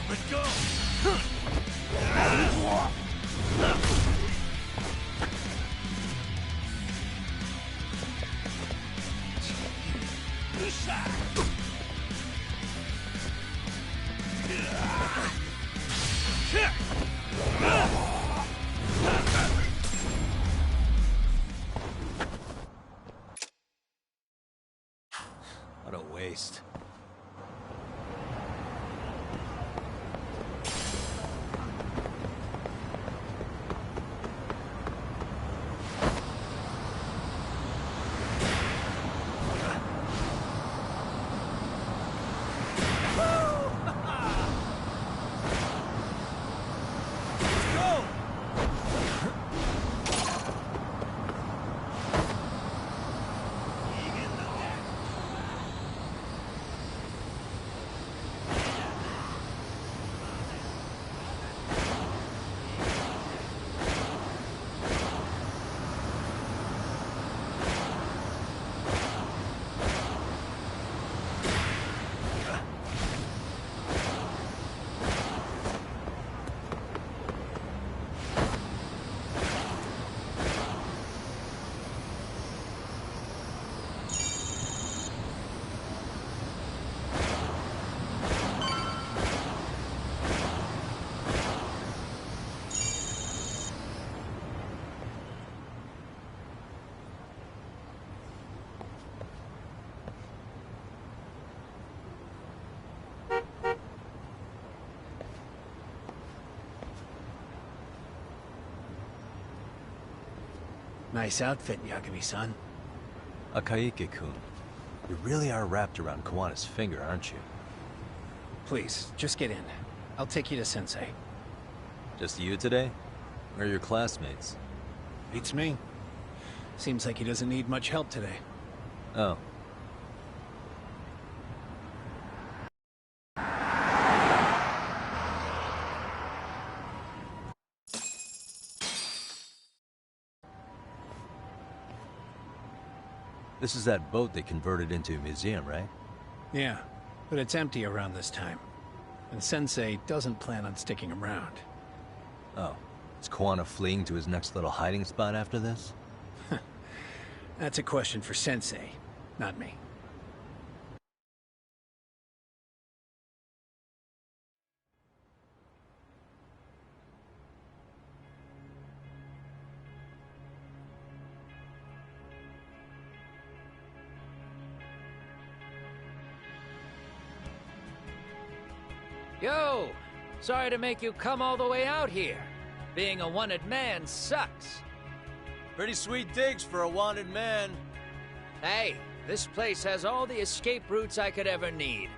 Let go! What a waste. Nice outfit, Yagami-san. Akaike-kun, you really are wrapped around Kawana's finger, aren't you? Please, just get in. I'll take you to Sensei. Just you today? Where are your classmates? Beats me. Seems like he doesn't need much help today. Oh. This is that boat they converted into a museum, right? Yeah, but it's empty around this time. And Sensei doesn't plan on sticking around. Oh. Is Kawana fleeing to his next little hiding spot after this? That's a question for Sensei, not me. Yo! Sorry to make you come all the way out here. Being a wanted man sucks. Pretty sweet digs for a wanted man. Hey, this place has all the escape routes I could ever need.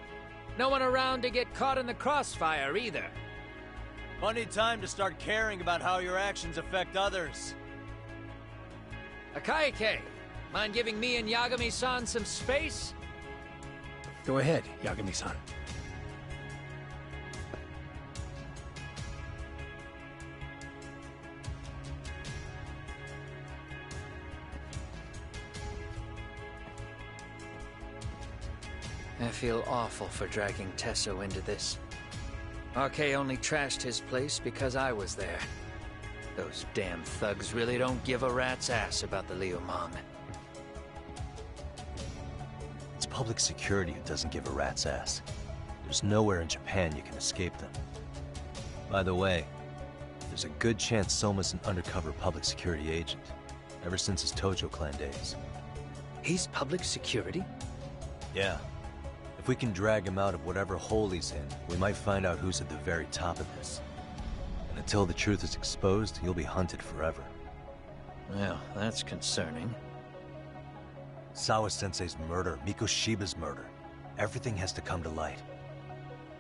No one around to get caught in the crossfire either. Funny time to start caring about how your actions affect others. Akaike, mind giving me and Yagami-san some space? Go ahead, Yagami-san. I feel awful for dragging Tesso into this. RK only trashed his place because I was there. Those damn thugs really don't give a rat's ass about the Leomon. It's public security who doesn't give a rat's ass. There's nowhere in Japan you can escape them. By the way, there's a good chance Soma's an undercover public security agent, ever since his Tojo clan days. He's public security? Yeah. If we can drag him out of whatever hole he's in, we might find out who's at the very top of this. And until the truth is exposed, he'll be hunted forever. Well, that's concerning. Sawa-sensei's murder, Mikoshiba's murder. Everything has to come to light.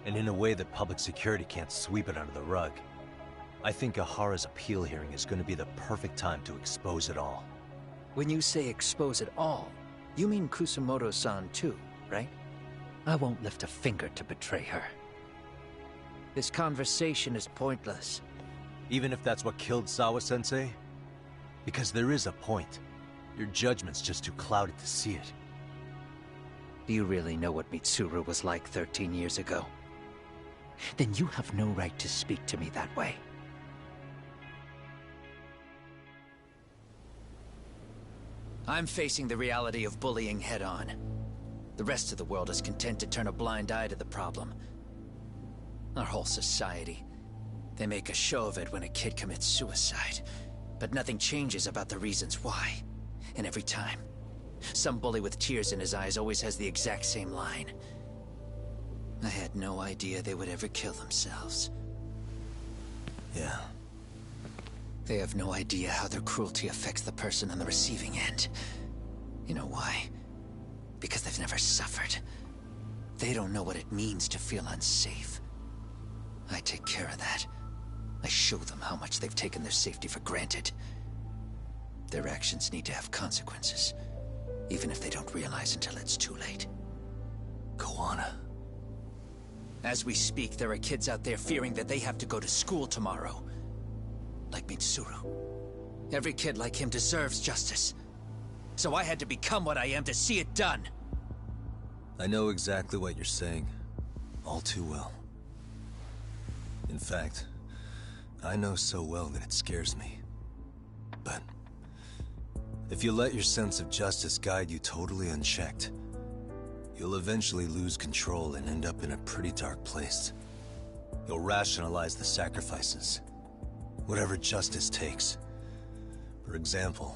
And in a way that public security can't sweep it under the rug. I think Ahara's appeal hearing is going to be the perfect time to expose it all. When you say expose it all, You mean Kusamoto-san too, right? I won't lift a finger to betray her. This conversation is pointless. Even if that's what killed Sawa-sensei? Because there is a point. Your judgment's just too clouded to see it. Do you really know what Mitsuru was like 13 years ago? Then you have no right to speak to me that way. I'm facing the reality of bullying head-on. The rest of the world is content to turn a blind eye to the problem. Our whole society. They make a show of it when a kid commits suicide. But nothing changes about the reasons why. And every time, some bully with tears in his eyes always has the exact same line. I had no idea they would ever kill themselves. Yeah. They have no idea how their cruelty affects the person on the receiving end. You know why? Because they've never suffered. They don't know what it means to feel unsafe. I take care of that. I show them how much they've taken their safety for granted. Their actions need to have consequences, even if they don't realize until it's too late. Koana. As we speak, there are kids out there fearing that they have to go to school tomorrow. Like Mitsuru. Every kid like him deserves justice. So I had to become what I am to see it done. I know exactly what you're saying. All too well. In fact, I know so well that it scares me. But if you let your sense of justice guide you totally unchecked, you'll eventually lose control and end up in a pretty dark place. You'll rationalize the sacrifices, whatever justice takes. For example,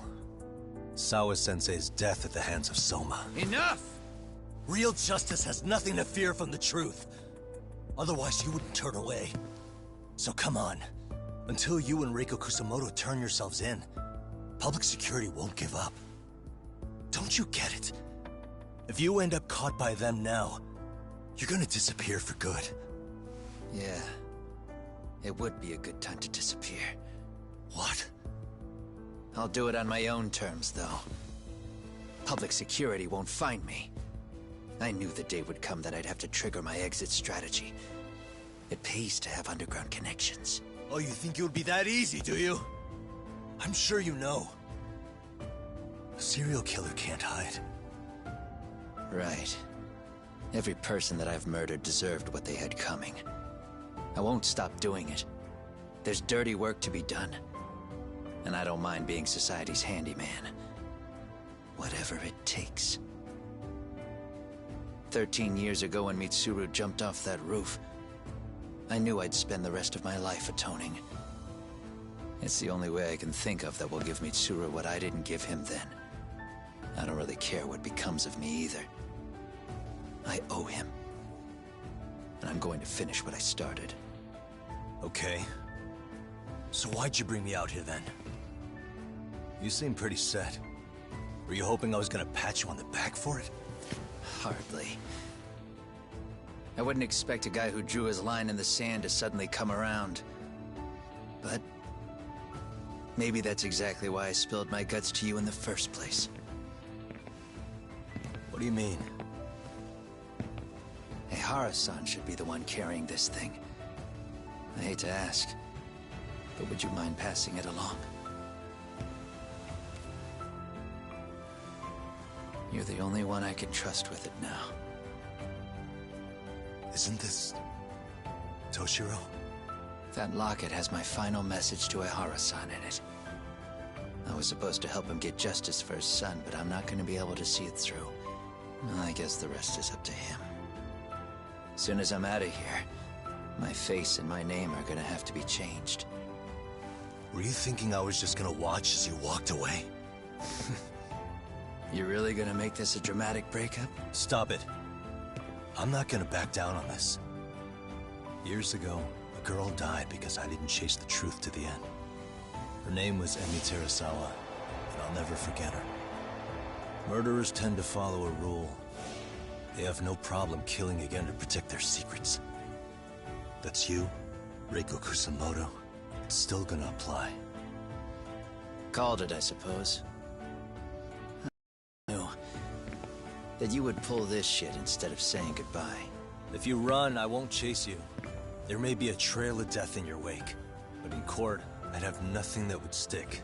Sawa-sensei's death at the hands of Soma. Enough! Real justice has nothing to fear from the truth. Otherwise, you wouldn't turn away. So come on. Until you and Reiko Kusamoto turn yourselves in, public security won't give up. Don't you get it? If you end up caught by them now, you're gonna disappear for good. Yeah. It would be a good time to disappear. What? I'll do it on my own terms, though. Public security won't find me. I knew the day would come that I'd have to trigger my exit strategy. It pays to have underground connections. Oh, you think it would be that easy, do you? I'm sure you know. A serial killer can't hide. Right. Every person that I've murdered deserved what they had coming. I won't stop doing it. There's dirty work to be done. And I don't mind being society's handyman. Whatever it takes. 13 years ago when Mitsuru jumped off that roof, I knew I'd spend the rest of my life atoning. It's the only way I can think of that will give Mitsuru what I didn't give him then. I don't really care what becomes of me either. I owe him. And I'm going to finish what I started. Okay. So why'd you bring me out here then? You seem pretty set. Were you hoping I was gonna pat you on the back for it? Hardly. I wouldn't expect a guy who drew his line in the sand to suddenly come around. But maybe that's exactly why I spilled my guts to you in the first place. What do you mean? Ehara-san should be the one carrying this thing. I hate to ask, but would you mind passing it along? You're the only one I can trust with it now. Isn't this Toshiro? That locket has my final message to Ehara-san in it. I was supposed to help him get justice for his son, but I'm not going to be able to see it through. I guess the rest is up to him. As soon as I'm out of here, my face and my name are gonna have to be changed. Were you thinking I was just gonna watch as you walked away? You really gonna make this a dramatic breakup? Stop it. I'm not gonna back down on this. Years ago, a girl died because I didn't chase the truth to the end. Her name was Emi Terasawa, and I'll never forget her. Murderers tend to follow a rule. They have no problem killing again to protect their secrets. That's you, Reiko Kusamoto. It's still gonna apply. Called it, I suppose. No. that you would pull this shit instead of saying goodbye. If you run, I won't chase you. There may be a trail of death in your wake, but in court, I'd have nothing that would stick.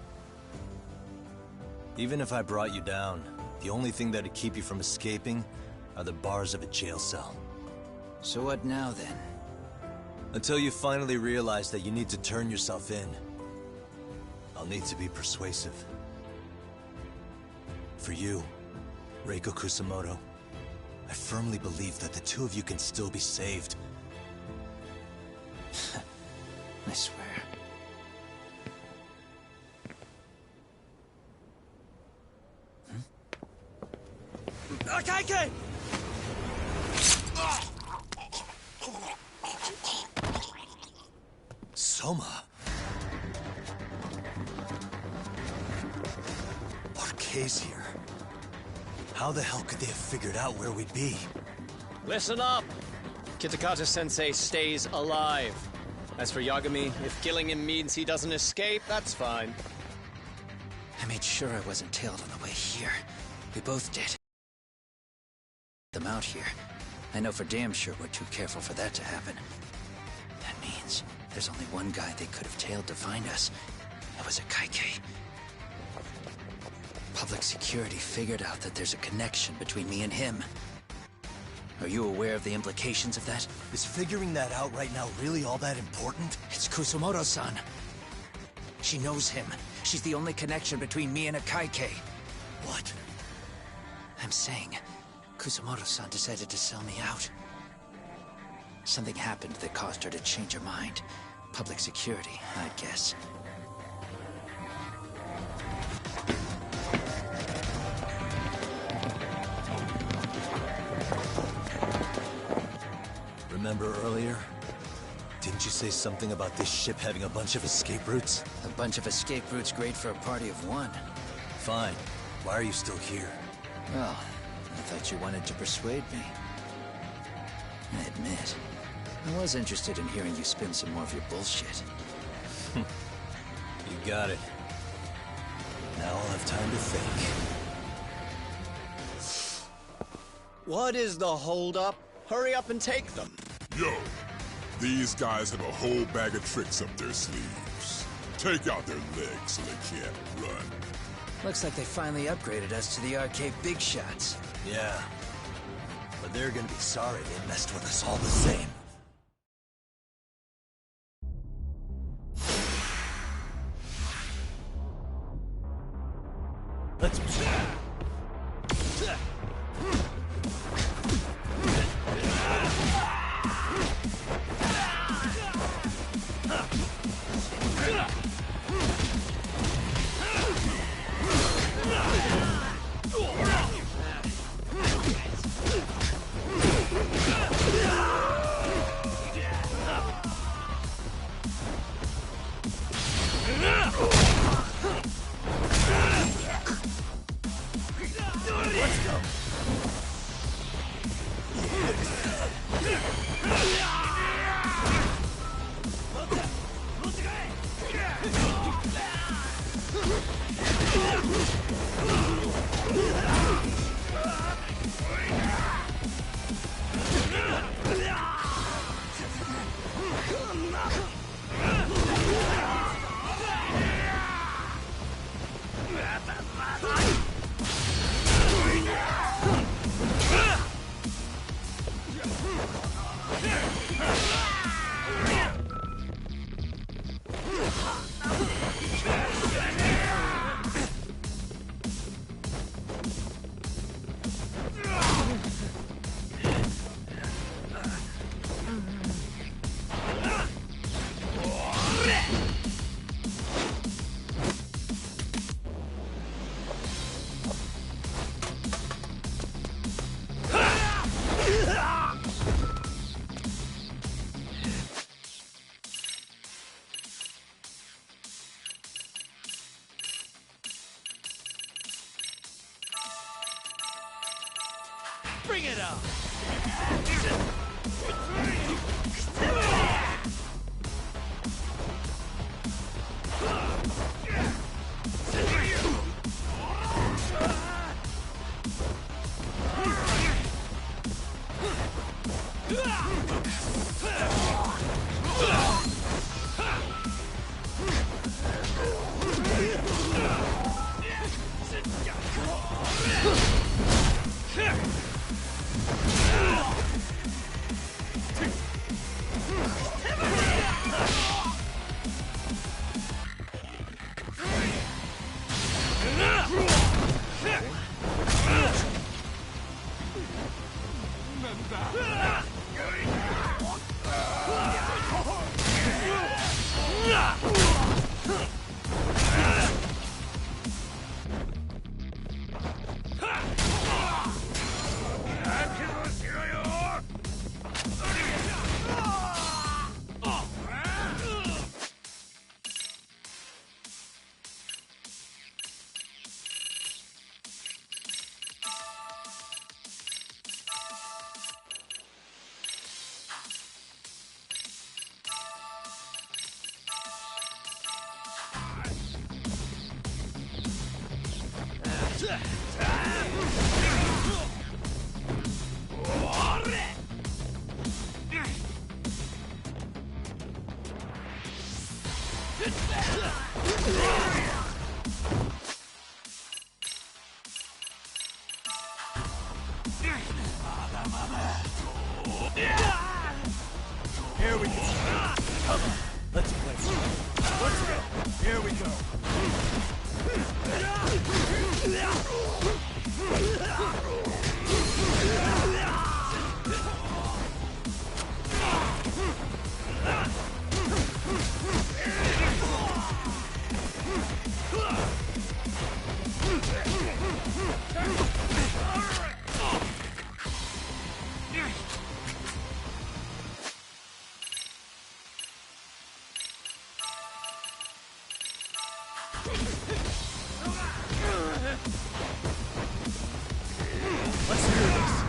Even if I brought you down, the only thing that'd keep you from escaping are the bars of a jail cell. So what now, then? Until you finally realize that you need to turn yourself in, I'll need to be persuasive. For you, Reiko Kusamoto, I firmly believe that the two of you can still be saved. I swear. Akaike! Soma. Arkay's here. How the hell could they have figured out where we'd be? Listen up! Kitakata-sensei stays alive. As for Yagami, if killing him means he doesn't escape, that's fine. I made sure I wasn't tailed on the way here. We both did. Them out here. I know for damn sure we're too careful for that to happen. That means there's only one guy they could have tailed to find us. It was Akaike. Public security figured out that there's a connection between me and him. Are you aware of the implications of that? Is figuring that out right now really all that important? It's Kusamoto-san. She knows him. She's the only connection between me and Akaike. What? I'm saying, Kusamoto-san decided to sell me out. Something happened that caused her to change her mind. Public security, I'd guess. Remember earlier? Didn't you say something about this ship having a bunch of escape routes? A bunch of escape routes great for a party of one. Fine. Why are you still here? Well, I thought you wanted to persuade me. I admit, I was interested in hearing you spin some more of your bullshit. You got it. Now I'll have time to think. What is the holdup? Hurry up and take them. Yo, these guys have a whole bag of tricks up their sleeves. Take out their legs so they can't run. Looks like they finally upgraded us to the arcade big shots. Yeah. But they're gonna be sorry they messed with us all the same. Let's... Bring it on! Here we go. Come on, let's play. Let's go. Here we go. Let's do this.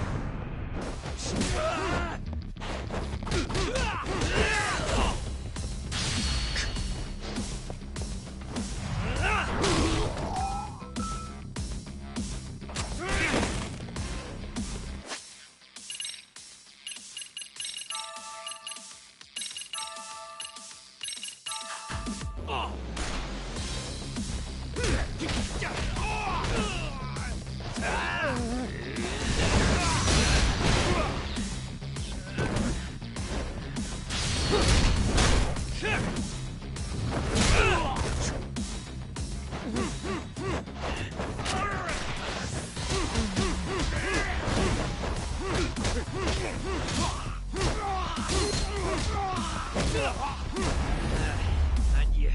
Not yet.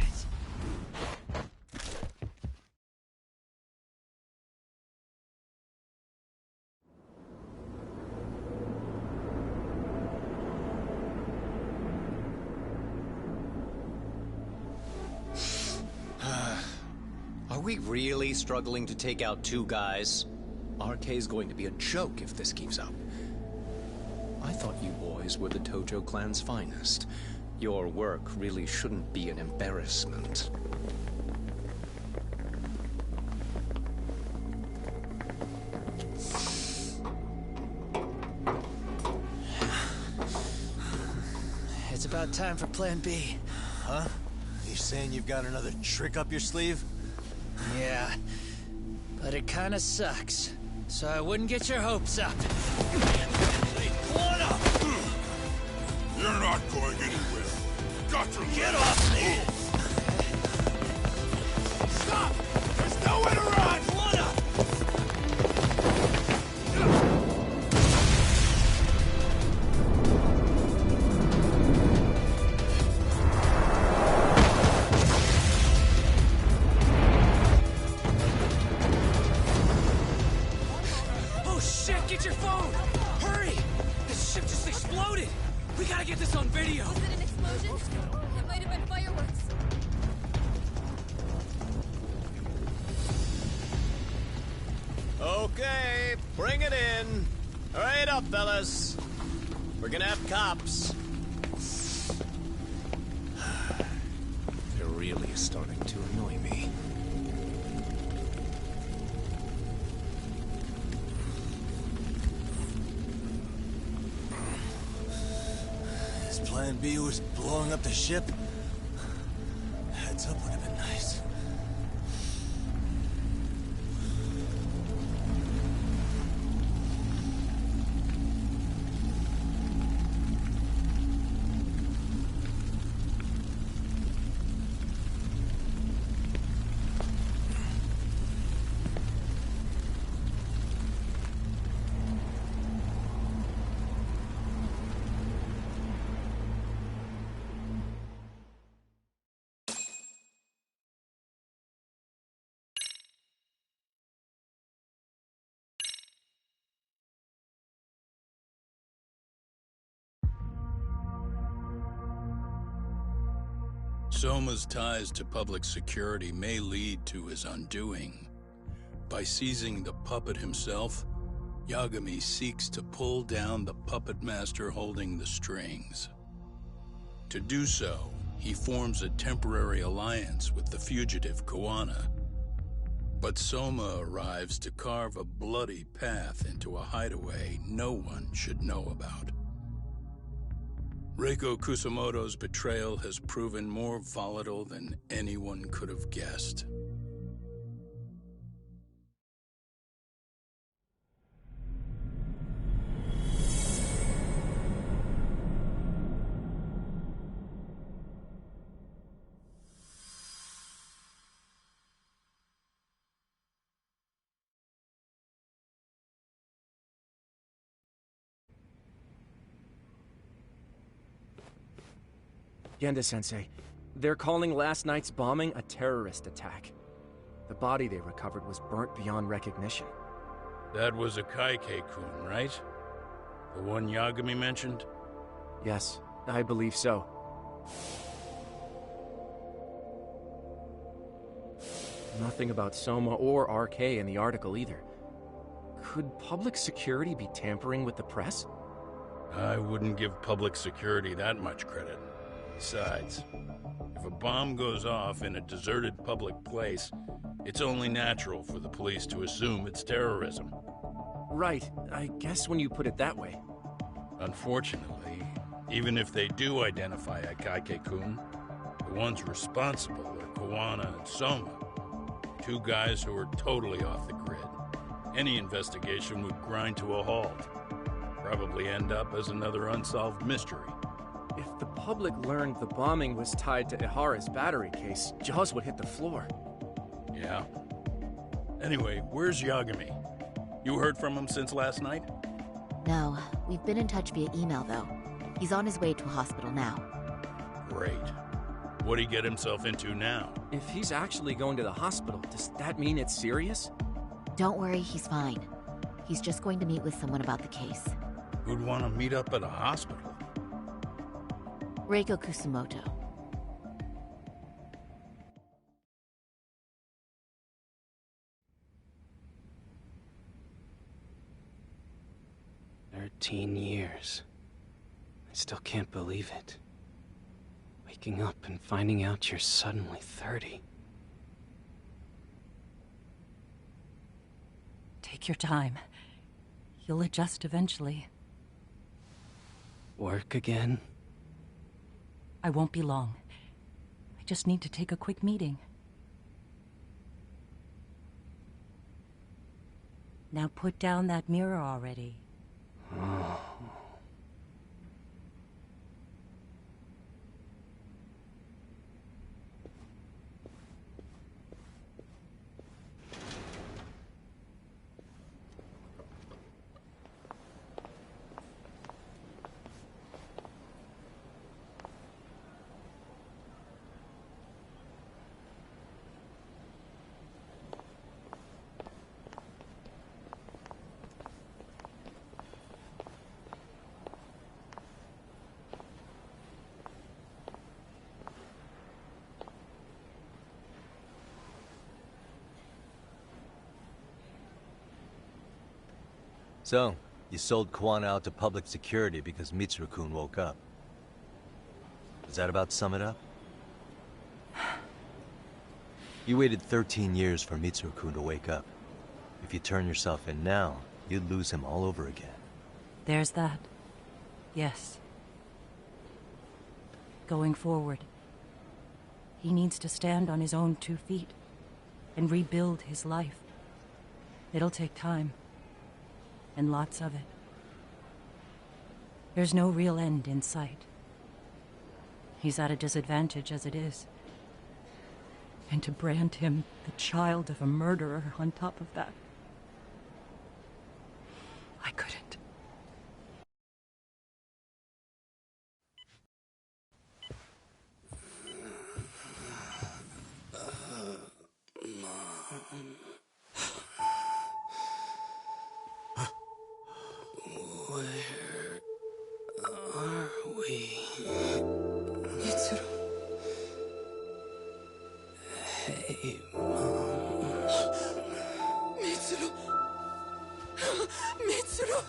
Are we really struggling to take out two guys? RK's going to be a joke if this keeps up. I thought you boys were the Tojo clan's finest. Your work really shouldn't be an embarrassment. It's about time for Plan B. Huh? You saying you've got another trick up your sleeve? Yeah, but it kinda sucks. So I wouldn't get your hopes up. You're not going anywhere. Got to Get off me! Stop! There's nowhere to run! Oh shit, get your phone! Hurry! This ship just exploded! We gotta get this on video! Was it an explosion? It might have been fireworks. Okay, bring it in. Hurry it up, fellas. We're gonna have cops. They're really starting to annoy me. His plan B was blowing up the ship? Heads up would have been nice. Soma's ties to public security may lead to his undoing. By seizing the puppet himself, Yagami seeks to pull down the puppet master holding the strings. To do so, he forms a temporary alliance with the fugitive Kuwana. But Soma arrives to carve a bloody path into a hideaway no one should know about. Reiko Kusamoto's betrayal has proven more volatile than anyone could have guessed. Genda-sensei, they're calling last night's bombing a terrorist attack. The body they recovered was burnt beyond recognition. That was a Kaike-kun, right? The one Yagami mentioned? Yes, I believe so. Nothing about Soma or RK in the article either. Could public security be tampering with the press? I wouldn't give public security that much credit. Besides, if a bomb goes off in a deserted public place, it's only natural for the police to assume it's terrorism. Right, I guess when you put it that way. Unfortunately, even if they do identify a Kaike-kun, the ones responsible are Kuwana and Soma, two guys who are totally off the grid. Any investigation would grind to a halt. Probably end up as another unsolved mystery. If the public learned the bombing was tied to Ihara's battery case, jaws would hit the floor. Yeah. Anyway, where's Yagami? You heard from him since last night? No, we've been in touch via email though. He's on his way to a hospital now. Great. What'd he get himself into now? If he's actually going to the hospital, does that mean it's serious? Don't worry, he's fine. He's just going to meet with someone about the case. Who'd want to meet up at a hospital? Reiko Kusumoto. Years. I still can't believe it. Waking up and finding out you're suddenly 30. Take your time. You'll adjust eventually. Work again? I won't be long. I just need to take a quick meeting. Now put down that mirror already. Oh. So, you sold Kuwana out to public security because Mitsuru-kun woke up. Does that about sum it up? You waited 13 years for Mitsuru-kun to wake up. If you turn yourself in now, you'd lose him all over again. There's that. Yes. Going forward, he needs to stand on his own 2 feet and rebuild his life. It'll take time. And lots of it. There's no real end in sight. He's at a disadvantage as it is. And to brand him the child of a murderer on top of that, I couldn't. Hey, Mom. Mitsuru! Mitsuru!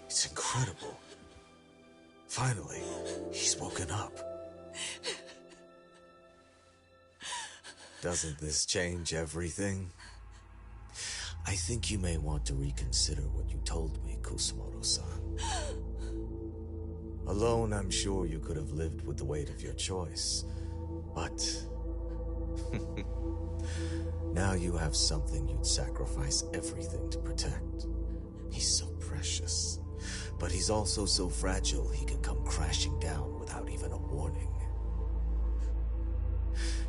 It's incredible. Finally, he's woken up. Doesn't this change everything? I think you may want to reconsider what you told me, Kusumoto-san. Alone, I'm sure you could have lived with the weight of your choice. But... now you have something you'd sacrifice everything to protect. He's so precious. But he's also so fragile he can come crashing down without even a warning.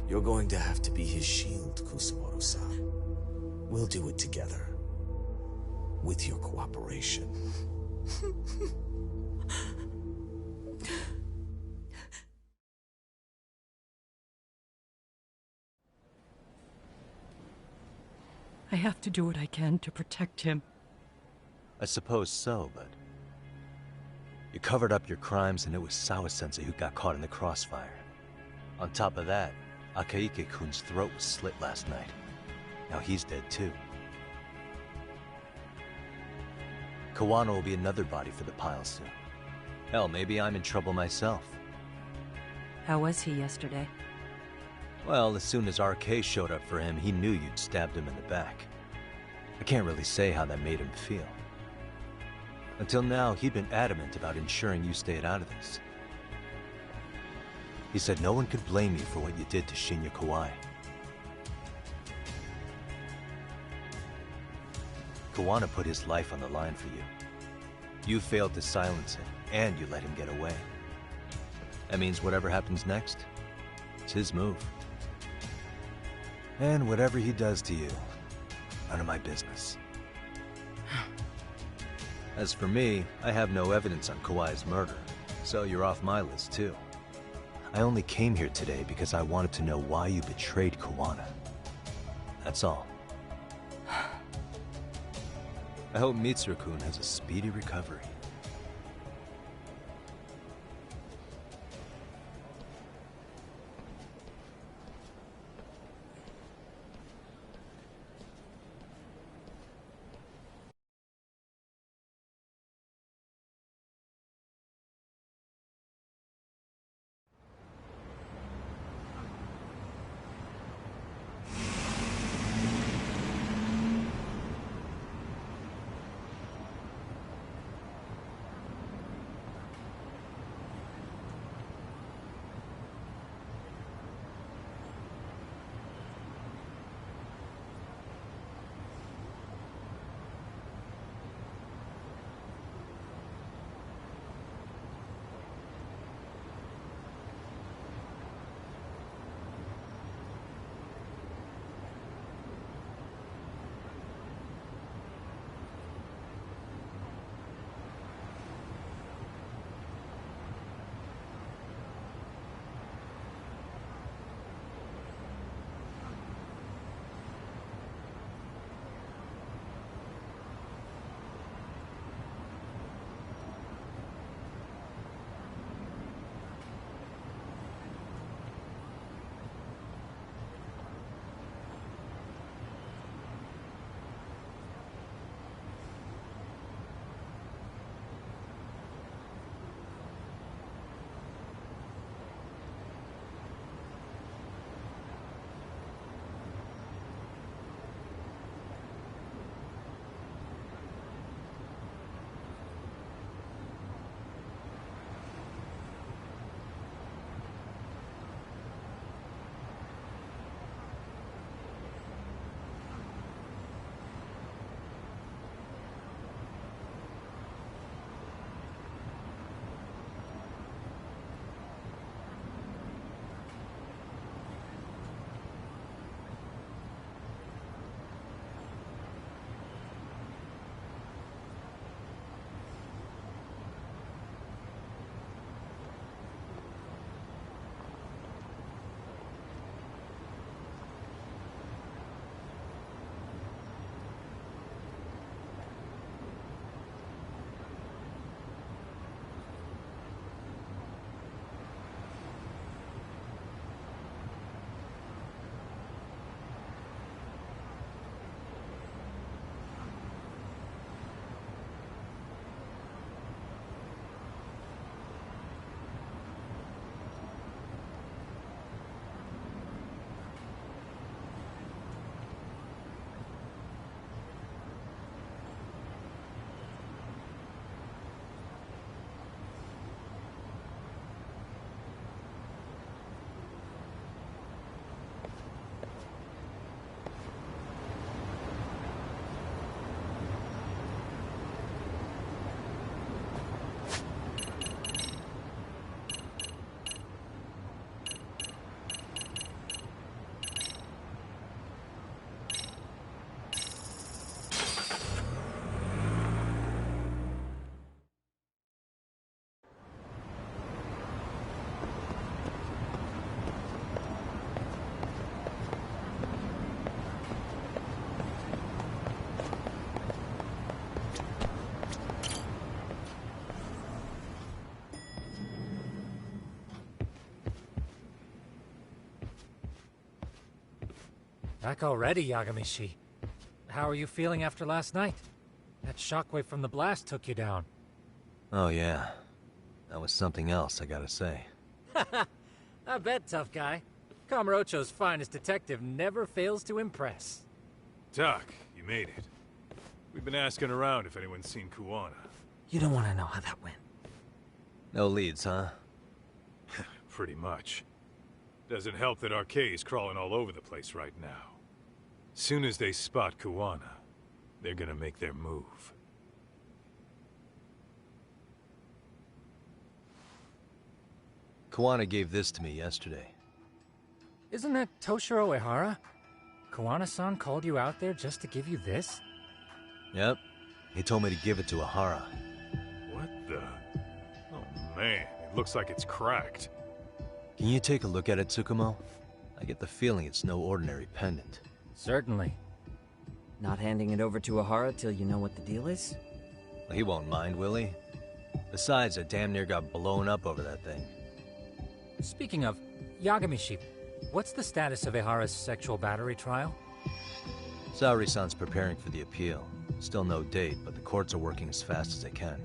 You're going to have to be his shield, Kusumoto-san. We'll do it together. With your cooperation. I have to do what I can to protect him. I suppose so, but... You covered up your crimes and it was Sawa-sensei who got caught in the crossfire. On top of that, Akaike-kun's throat was slit last night. Now he's dead too. Kawano will be another body for the pile soon. Hell, maybe I'm in trouble myself. How was he yesterday? Well, as soon as RK showed up for him, he knew you'd stabbed him in the back. I can't really say how that made him feel. Until now, he'd been adamant about ensuring you stayed out of this. He said no one could blame you for what you did to Shinya Kawai. Kawano put his life on the line for you. You failed to silence him, and you let him get away. That means whatever happens next, it's his move. And whatever he does to you, none of my business. As for me, I have no evidence on Kawai's murder, so you're off my list too. I only came here today because I wanted to know why you betrayed Kawano. That's all. I hope Mitsuru-kun has a speedy recovery. Back already, Yagamishi. How are you feeling after last night? That shockwave from the blast took you down. Oh yeah. That was something else, I gotta say. I bet, tough guy. Kamurocho's finest detective never fails to impress. Doc, you made it. We've been asking around if anyone's seen Kuwana. You don't want to know how that went. No leads, huh? Pretty much. Doesn't help that RK's crawling all over the place right now. Soon as they spot Kuwana, they're gonna make their move. Kuwana gave this to me yesterday. Isn't that Toshiro Ehara? Kuwana-san called you out there just to give you this? Yep. He told me to give it to Ehara. What the? Oh man, it looks like it's cracked. Can you take a look at it, Tsukumo? I get the feeling it's no ordinary pendant. Certainly. Not handing it over to Ehara till you know what the deal is? Well, he won't mind, will he? Besides, I damn near got blown up over that thing. Speaking of, Yagamishi, what's the status of Ehara's sexual battery trial? Saori-san's preparing for the appeal. Still no date, but the courts are working as fast as they can.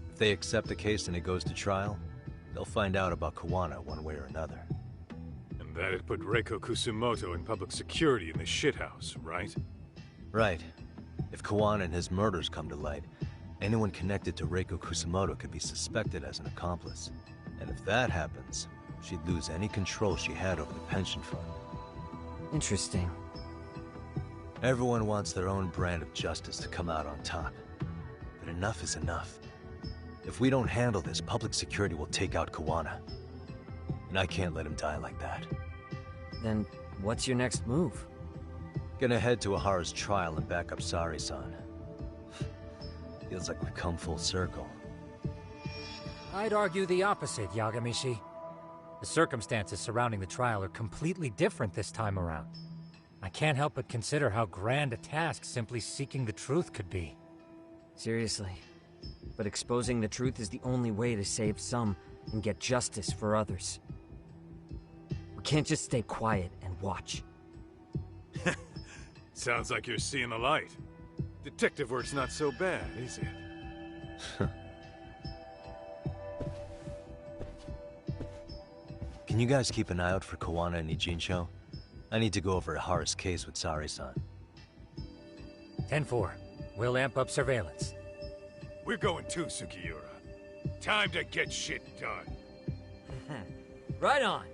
If they accept the case and it goes to trial, they'll find out about Kuwana one way or another. And that'd put Reiko Kusumoto in public security in the shithouse, right? Right. If Kuwana and his murders come to light, anyone connected to Reiko Kusumoto could be suspected as an accomplice. And if that happens, she'd lose any control she had over the pension fund. Interesting. Everyone wants their own brand of justice to come out on top. But enough is enough. If we don't handle this, public security will take out Kuwana. And I can't let him die like that. Then, what's your next move? Gonna head to Ehara's trial and back up Saori-san. Feels like we've come full circle. I'd argue the opposite, Yagamishi. The circumstances surrounding the trial are completely different this time around. I can't help but consider how grand a task simply seeking the truth could be. Seriously. But exposing the truth is the only way to save some and get justice for others. We can't just stay quiet and watch. Sounds like you're seeing the light. Detective work's not so bad, is it? Can you guys keep an eye out for Kuwana and Ijincho? I need to go over Ehara's case with Saori-san. 10-4. We'll amp up surveillance. We're going too, Sugiura. Time to get shit done. Right on.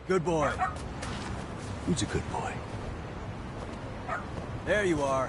Good boy. Who's a good boy? There you are.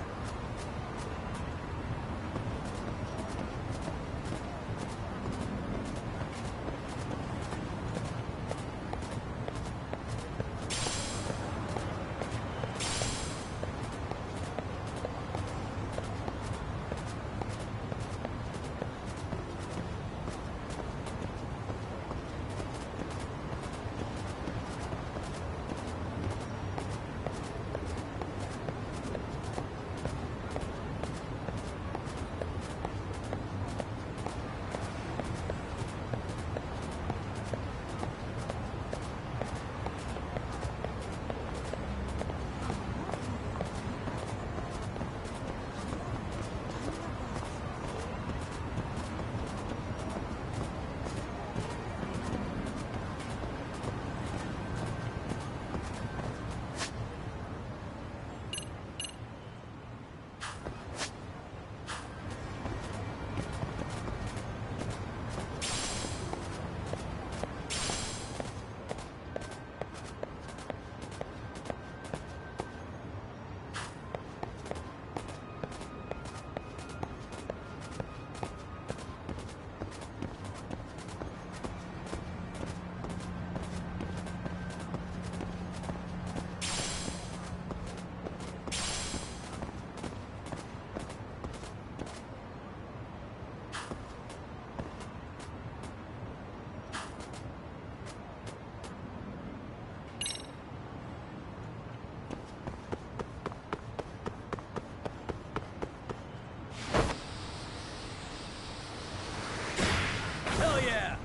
Hell yeah!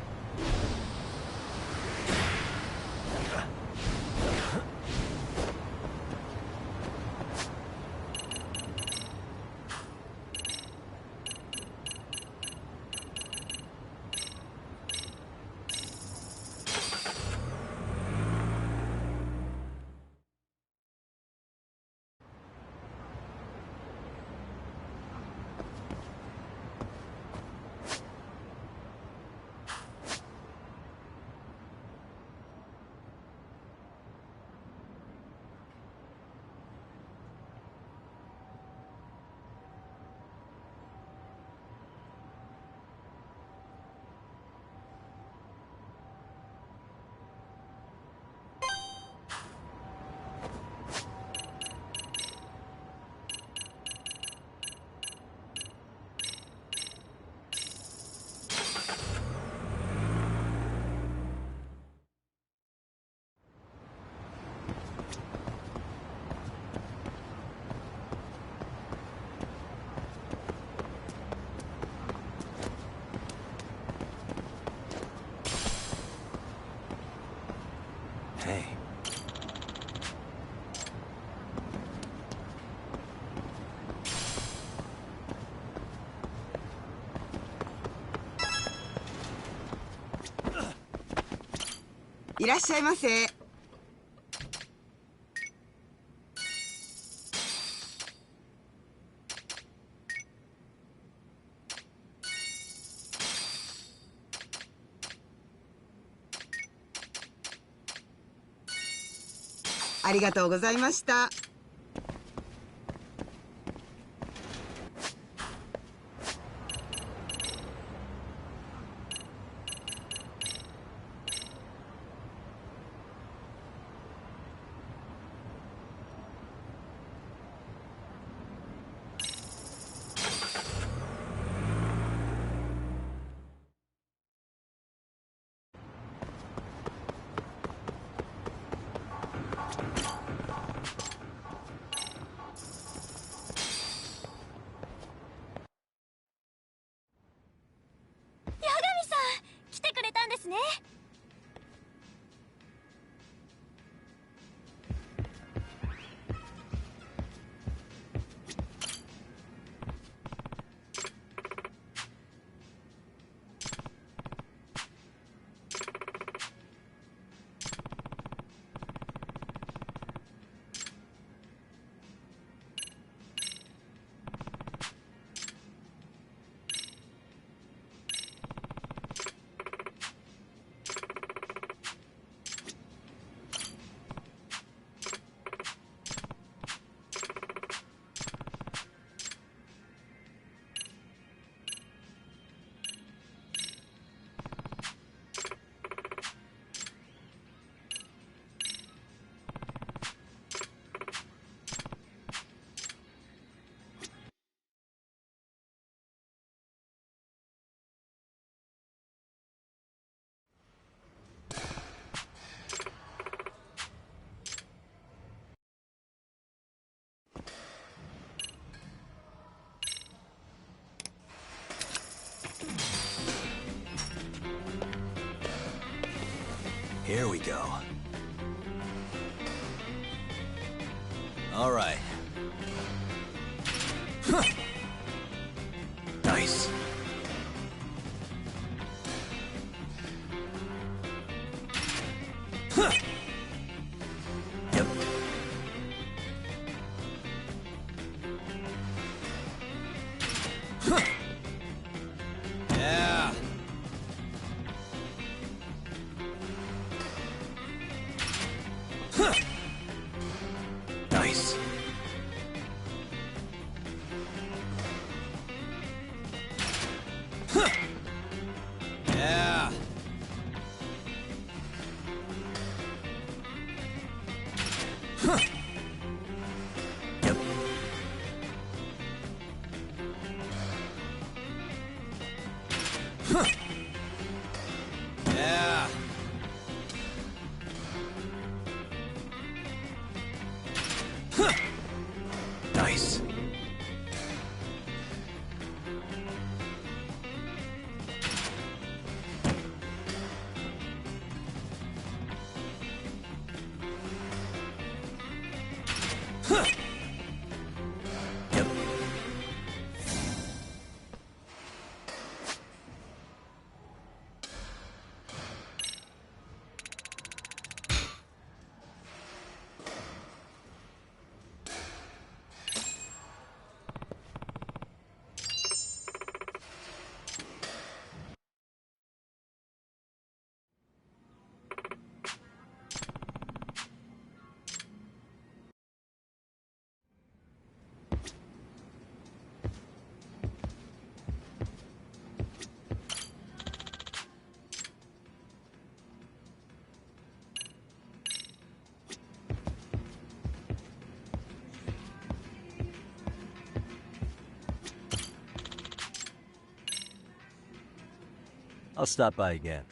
Hey.いらっしゃいませ。ありがとうございました。Here we go. All right. Huh. Nice. Huh. Yep. Huh. Yeah. Huh. Nice. Huh. Yeah. Huh. Yep. Huh. Yeah. Huh. Nice. Huh. Yep. I'll stop by again.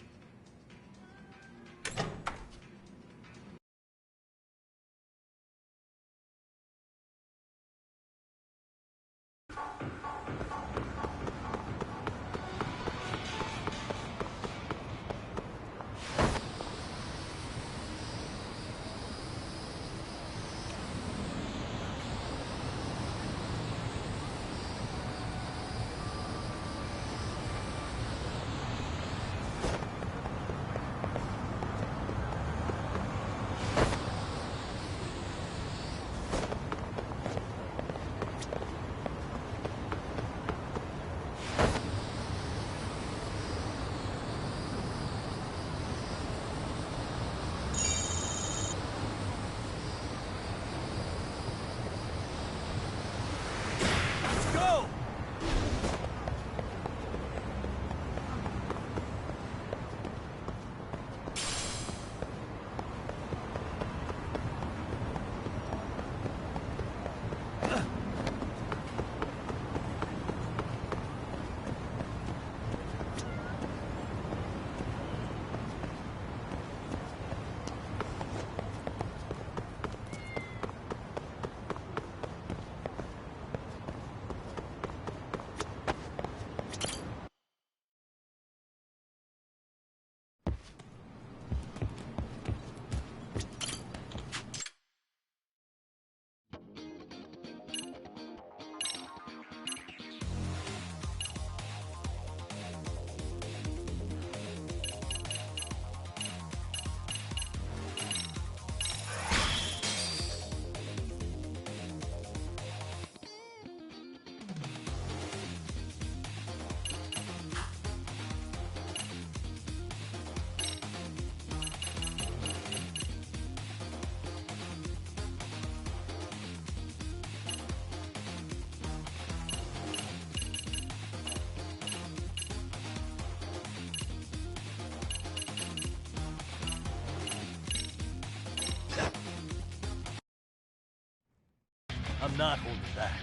I'm not holding back.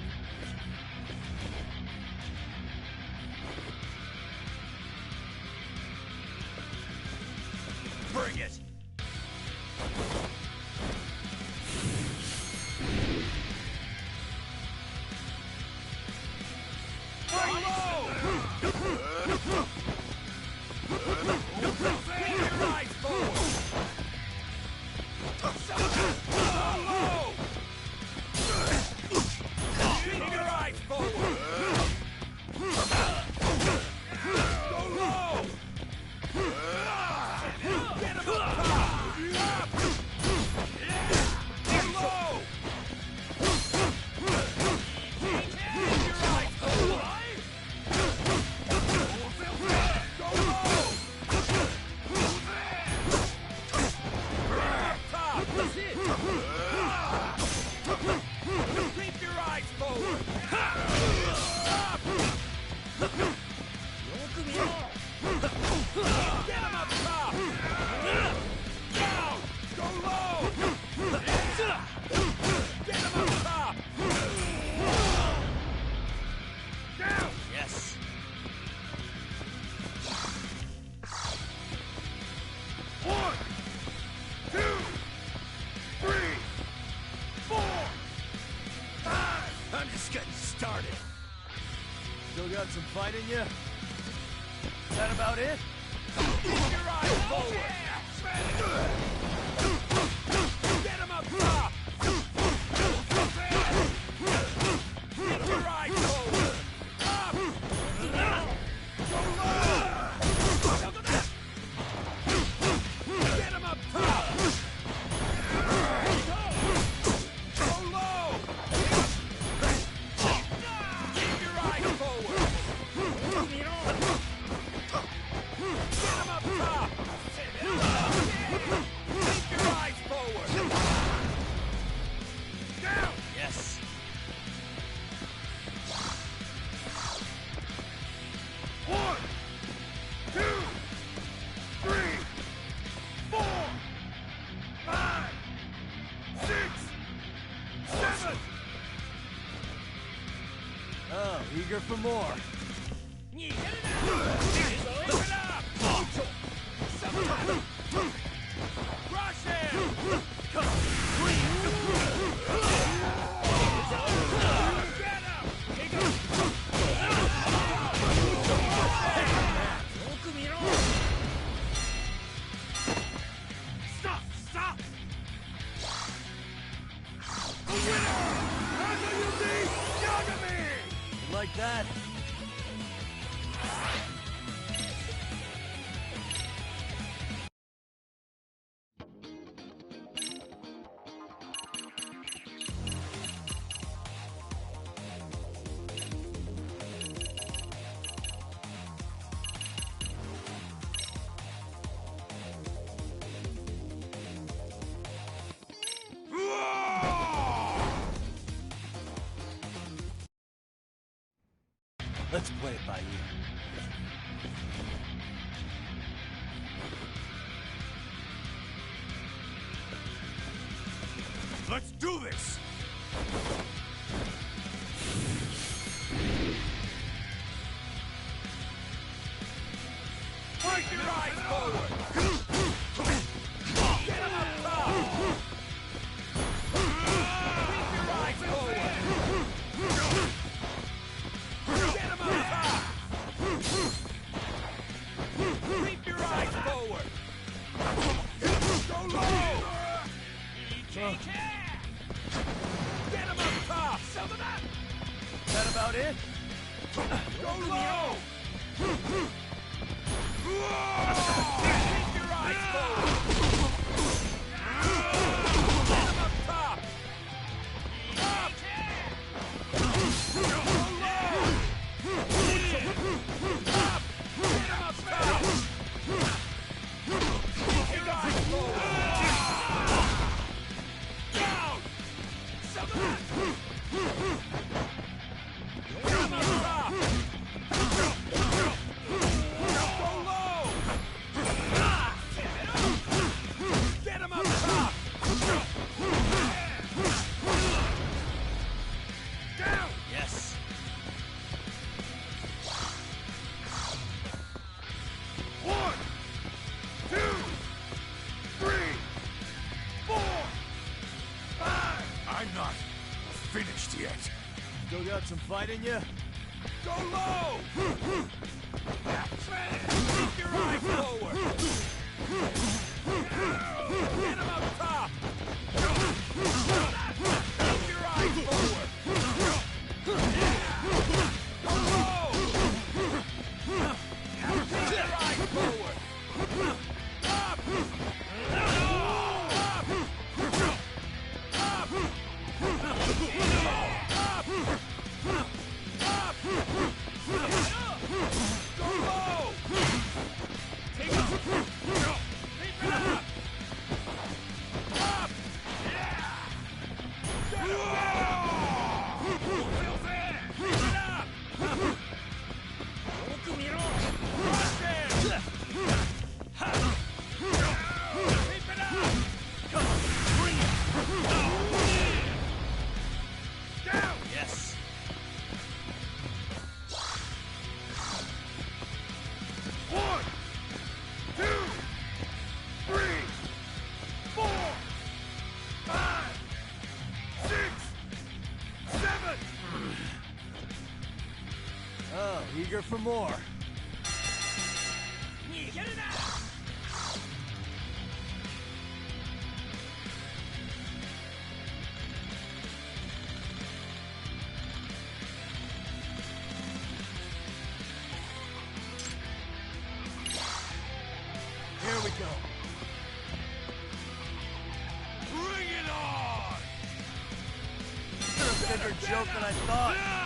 Bring it! Rise forward! started. Still got some fight in you? Is that about it? Keep your eyes forward! Get him up top! Keep your eyes forward! Up! Go low! Get him up top! Go low! Keep your eyes forward! Get him up top! Keep your eyes forward! Down! Yes! One, two, three, 4, 5, 6, 7. Oh, eager for more. Open up! Rush him! Get him! Stop! Stop! The winner! Akayuki Yagami! Like that? Let's play it by ear. Let's do this! Fight your eyes forward! Get him up top! Keep your eyes forward! Get him up top! Keep your eyes forward! Go low! Get him up top! Is that about it? Go low! Keep your eyes forward! Get him up top! Up! Go low! Up! Get him up top! Keep your eyes forward! Down! Get him up top! Go low! Get him up top! Down! Yes! One, 2, 3, 4, 5. I'm not finished yet. Still got some fight in you? Go low! Keep your eyes forward! Get him up top! Keep your eyes forward! Go low! Keep your eyes forward! Up! Up! Up! Go low! Take up! Keep it up! Up! Get him down! Keep it up! Rush him! Keep it up! Bring it! Down! Yes! One, 2, eager for more. Get it out! Here we go. Bring it on! You're a bigger joke than I thought.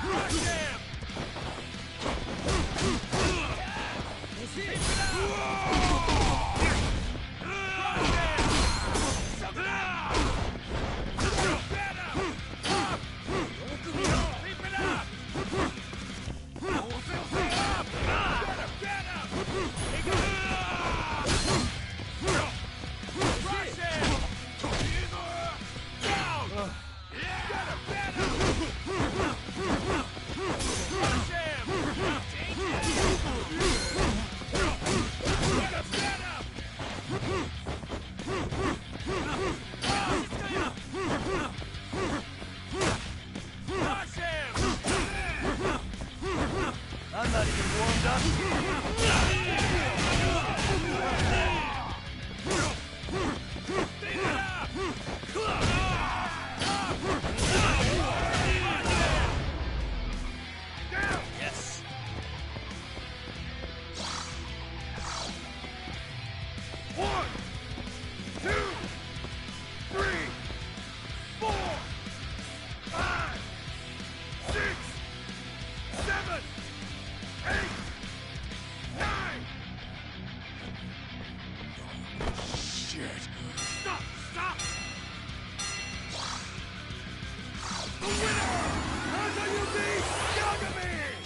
Crush him! I'm not even warmed Yes. One, two, three, 4, 5, 6, 7, 8, 9. Shit. Stop! Stop! The winner! Hasayuki Yagami!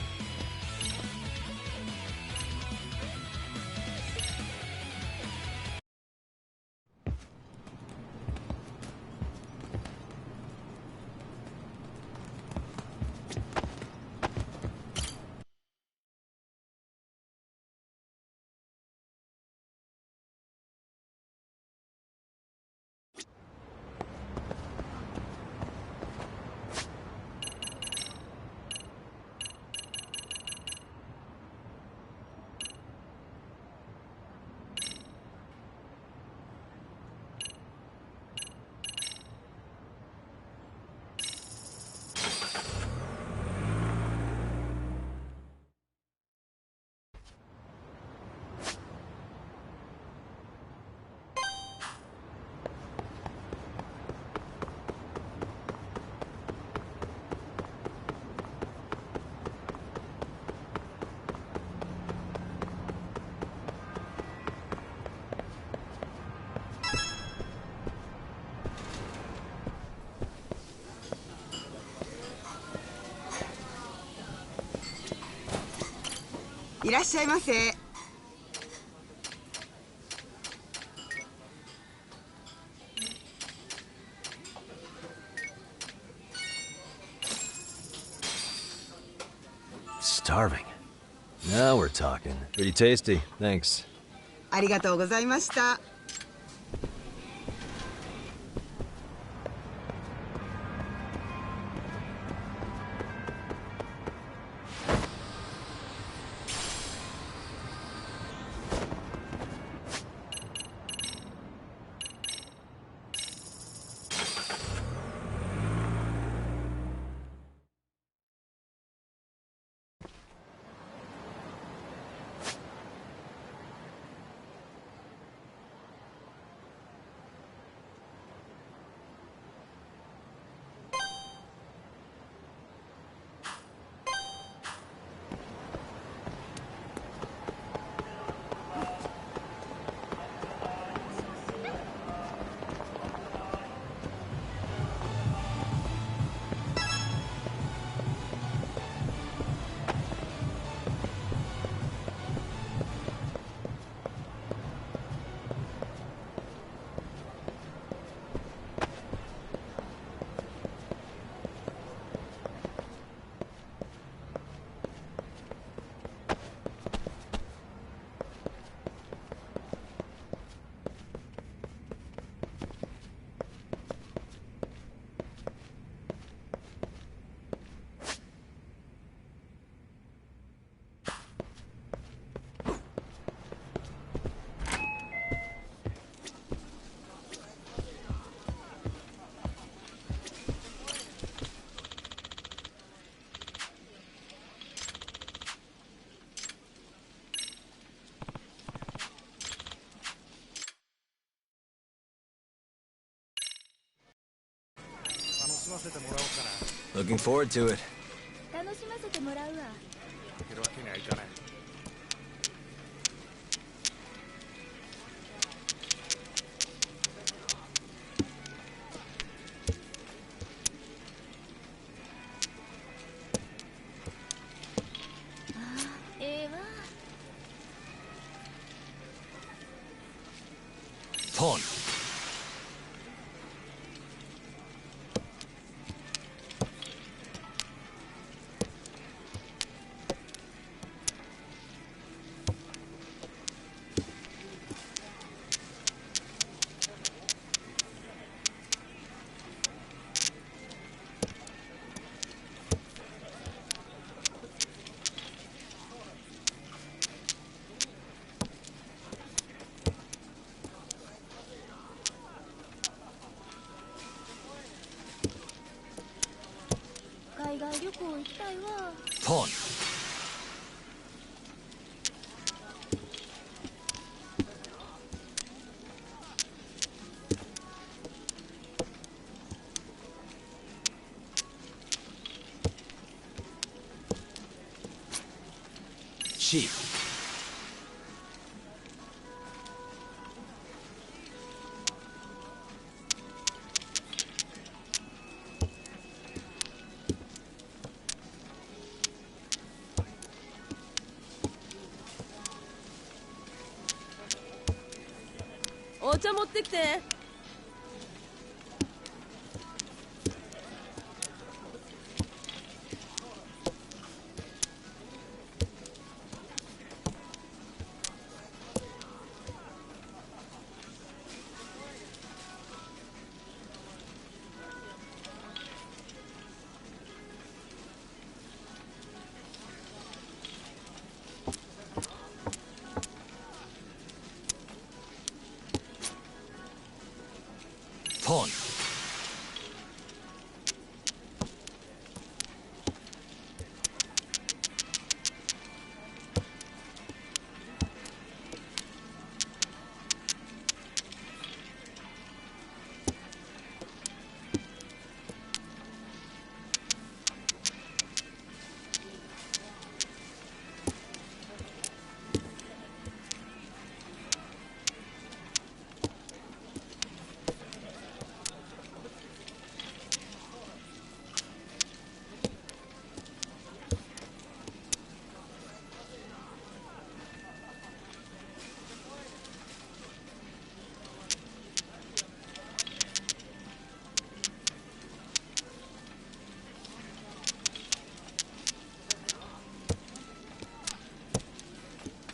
いらっしゃいませ。Starving. Now we're talking. Pretty tasty. Thanks. ありがとうございました。Looking forward to it. 楽しませてもらうわ。負けるわけにはいかない。ええわ。Pawn. Pawn. Sheep. Pawn. お茶持ってきて。Pawn.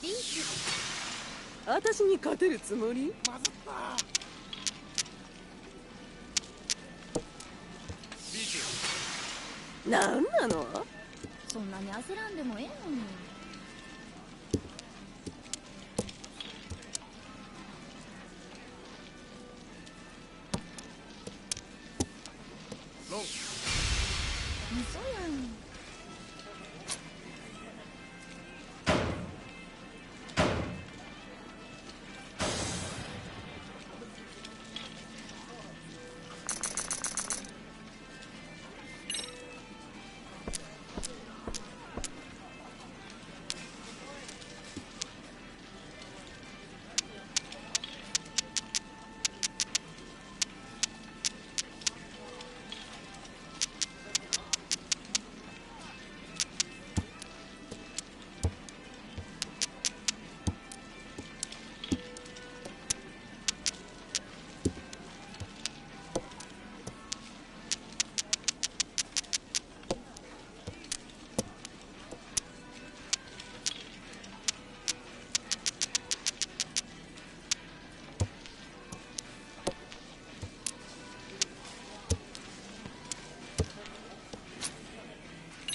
Peace. 私に勝てるつもり？まずった。なんなの？そんなに焦らんでもええのに。ロン。嘘やん。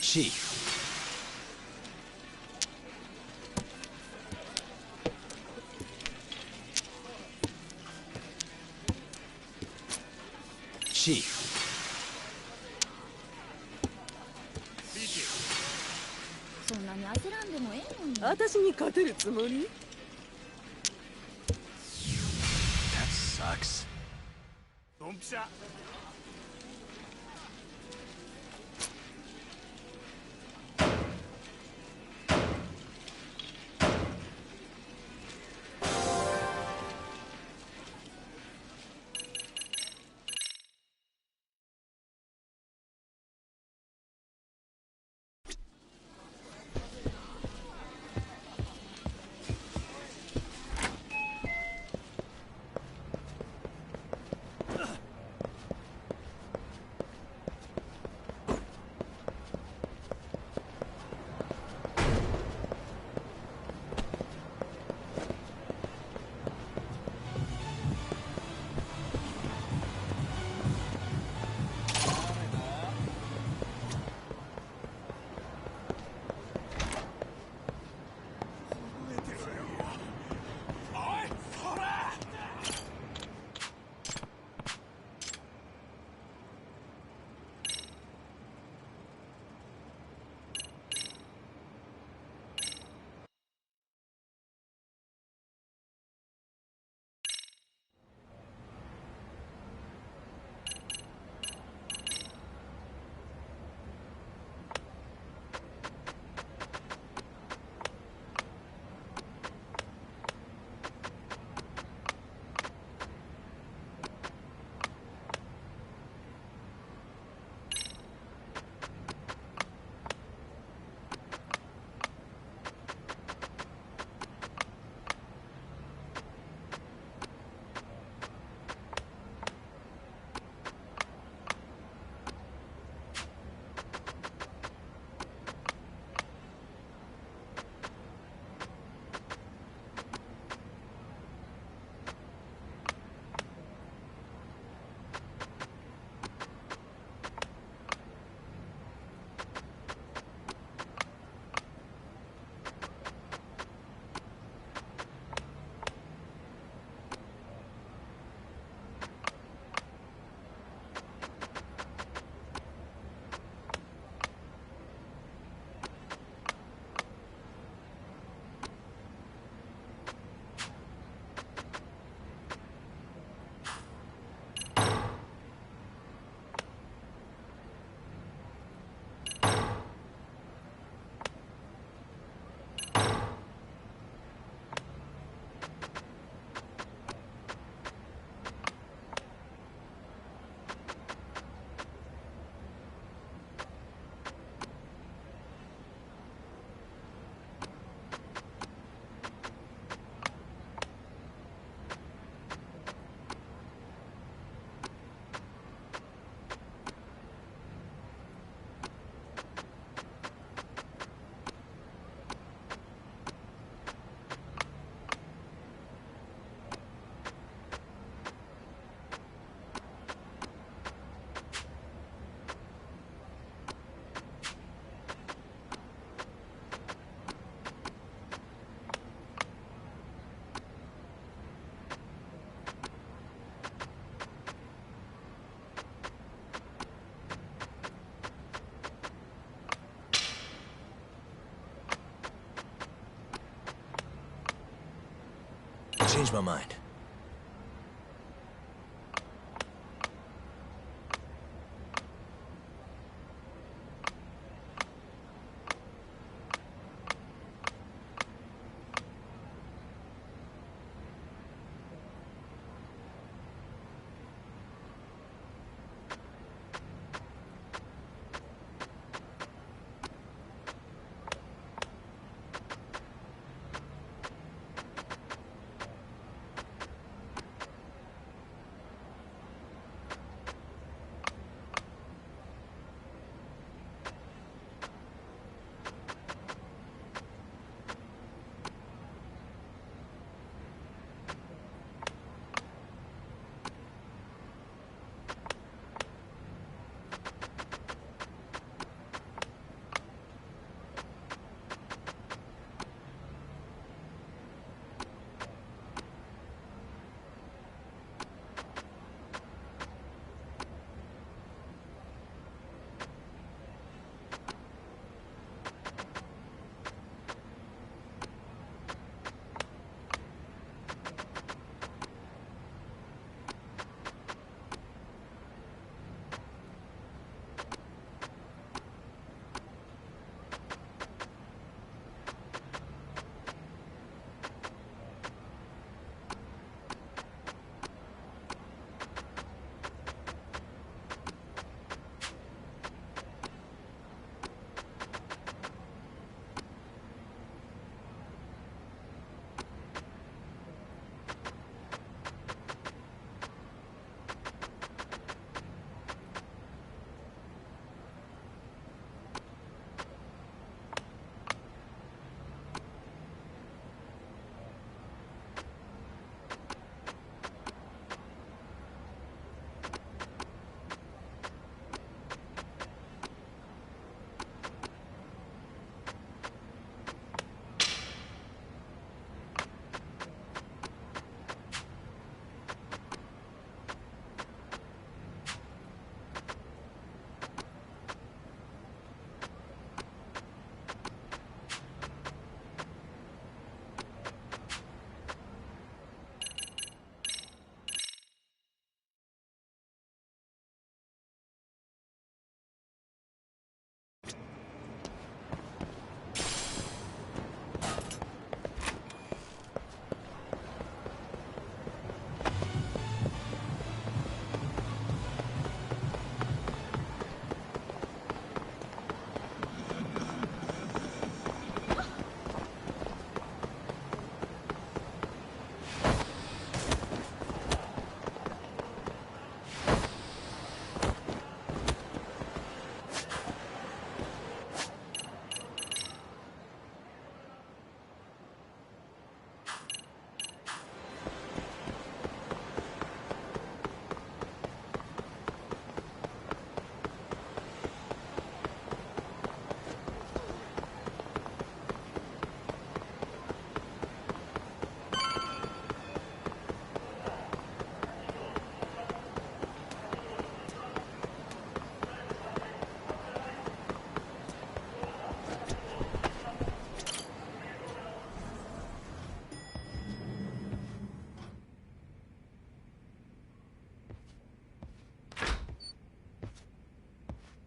Sheep. Sheep. そんなに焦らんでもええのに。私に勝てるつもり？ That sucks. ドンピシャ。changed my mind.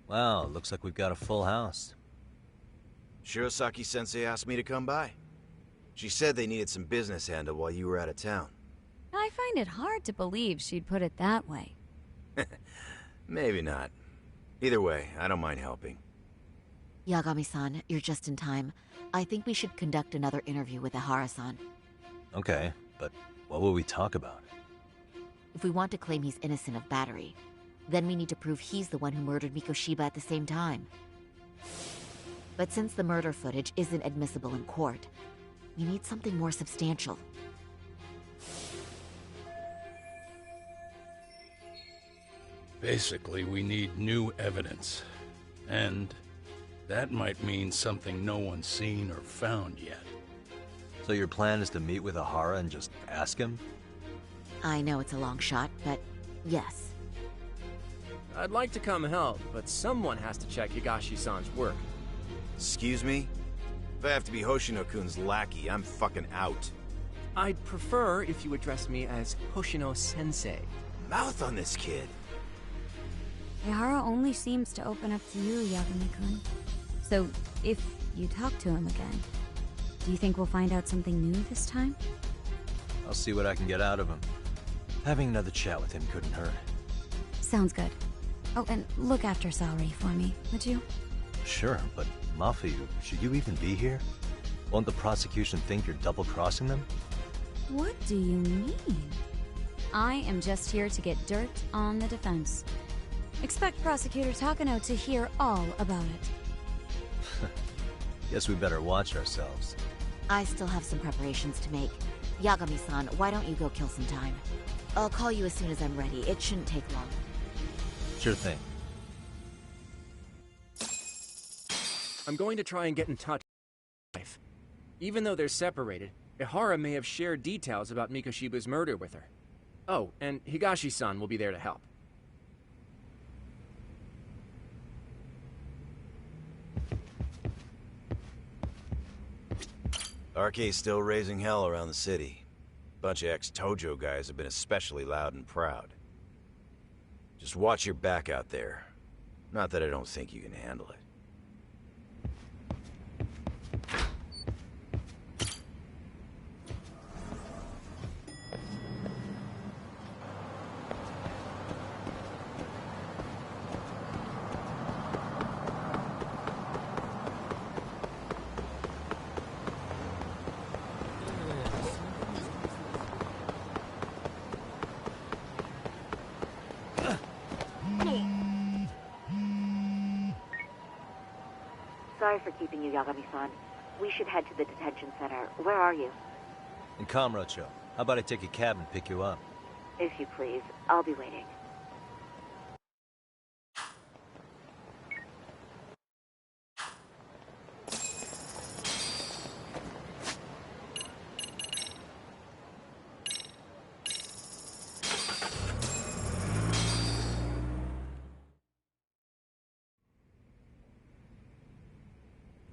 Wow, looks like we've got a full house. Shirosaki-sensei asked me to come by. She said they needed some business handled while you were out of town. I find it hard to believe she'd put it that way. Maybe not. Either way, I don't mind helping. Yagami-san, you're just in time. I think we should conduct another interview with Ihara-san. Okay, but what will we talk about? If we want to claim he's innocent of battery, then we need to prove he's the one who murdered Mikoshiba at the same time. But since the murder footage isn't admissible in court, we need something more substantial. Basically, we need new evidence. And that might mean something no one's seen or found yet. So your plan is to meet with Ihara and just ask him? I know it's a long shot, but yes. I'd like to come help, but someone has to check Higashi-san's work. Excuse me? If I have to be Hoshino-kun's lackey, I'm fucking out. I'd prefer if you address me as Hoshino-sensei. Mouth on this kid. Ehara only seems to open up to you, Yagami-kun. So, if you talk to him again, do you think we'll find out something new this time? I'll see what I can get out of him. Having another chat with him couldn't hurt. Sounds good. Oh, and look after Saori for me, would you? Sure, but Mafuyu, should you even be here? Won't the prosecution think you're double-crossing them? What do you mean? I am just here to get dirt on the defense. Expect Prosecutor Takano to hear all about it. Guess we better watch ourselves. I still have some preparations to make. Yagami-san, why don't you go kill some time? I'll call you as soon as I'm ready. It shouldn't take long. Sure thing. I'm going to try and get in touch with his wife. Even though they're separated, Ehara may have shared details about Mikoshiba's murder with her. Oh, and Higashi-san will be there to help. RK's still raising hell around the city. Bunch of ex-Tojo guys have been especially loud and proud. Just watch your back out there. Not that I don't think you can handle it. Sorry for keeping you, Yagami-san. We should head to the detention center. Where are you? In Kamurocho. How about I take a cab and pick you up? If you please. I'll be waiting.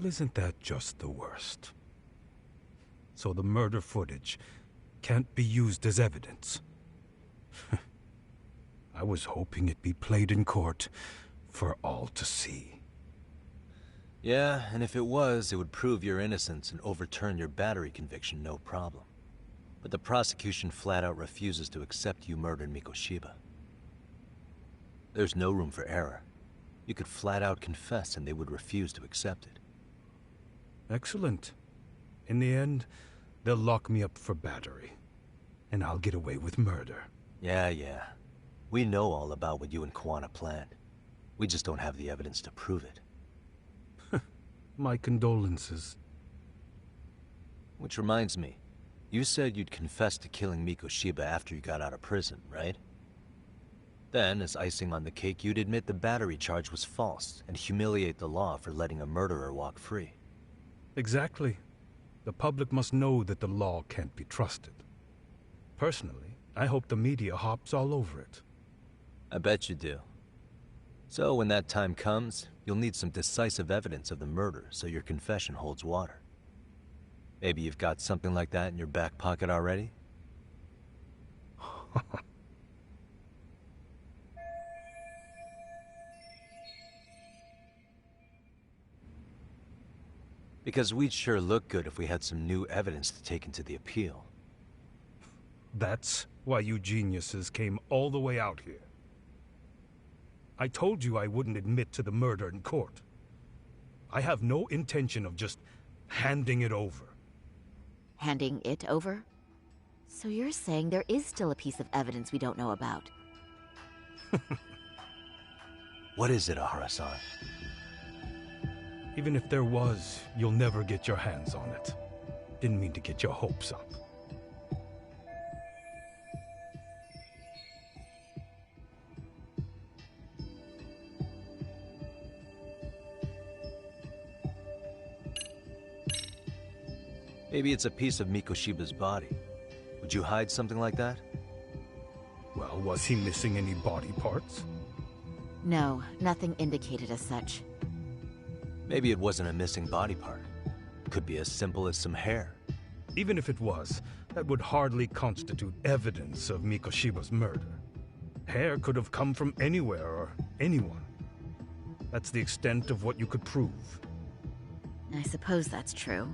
Isn't that just the worst? So the murder footage can't be used as evidence. I was hoping it'd be played in court for all to see. Yeah, and if it was, it would prove your innocence and overturn your battery conviction, no problem. But the prosecution flat out refuses to accept you murdered Mikoshiba. There's no room for error. You could flat out confess and they would refuse to accept it. Excellent. In the end, they'll lock me up for battery. And I'll get away with murder. Yeah. We know all about what you and Kuwana planned. We just don't have the evidence to prove it. My condolences. Which reminds me, you said you'd confess to killing Mikoshiba after you got out of prison, right? Then, as icing on the cake, you'd admit the battery charge was false and humiliate the law for letting a murderer walk free. Exactly. The public must know that the law can't be trusted. Personally, I hope the media hops all over it. I bet you do. So when that time comes, you'll need some decisive evidence of the murder so your confession holds water. Maybe you've got something like that in your back pocket already? Because we'd sure look good if we had some new evidence to take into the appeal. That's why you geniuses came all the way out here. I told you I wouldn't admit to the murder in court. I have no intention of just handing it over. Handing it over? So you're saying there is still a piece of evidence we don't know about? What is it, Ehara-san? Even if there was, you'll never get your hands on it. Didn't mean to get your hopes up. Maybe it's a piece of Mikoshiba's body. Would you hide something like that? Well, was he missing any body parts? No, nothing indicated as such. Maybe it wasn't a missing body part. Could be as simple as some hair. Even if it was, That would hardly constitute evidence of Mikoshiba's murder. Hair could have come from anywhere or anyone. That's the extent of what you could prove. I suppose that's true.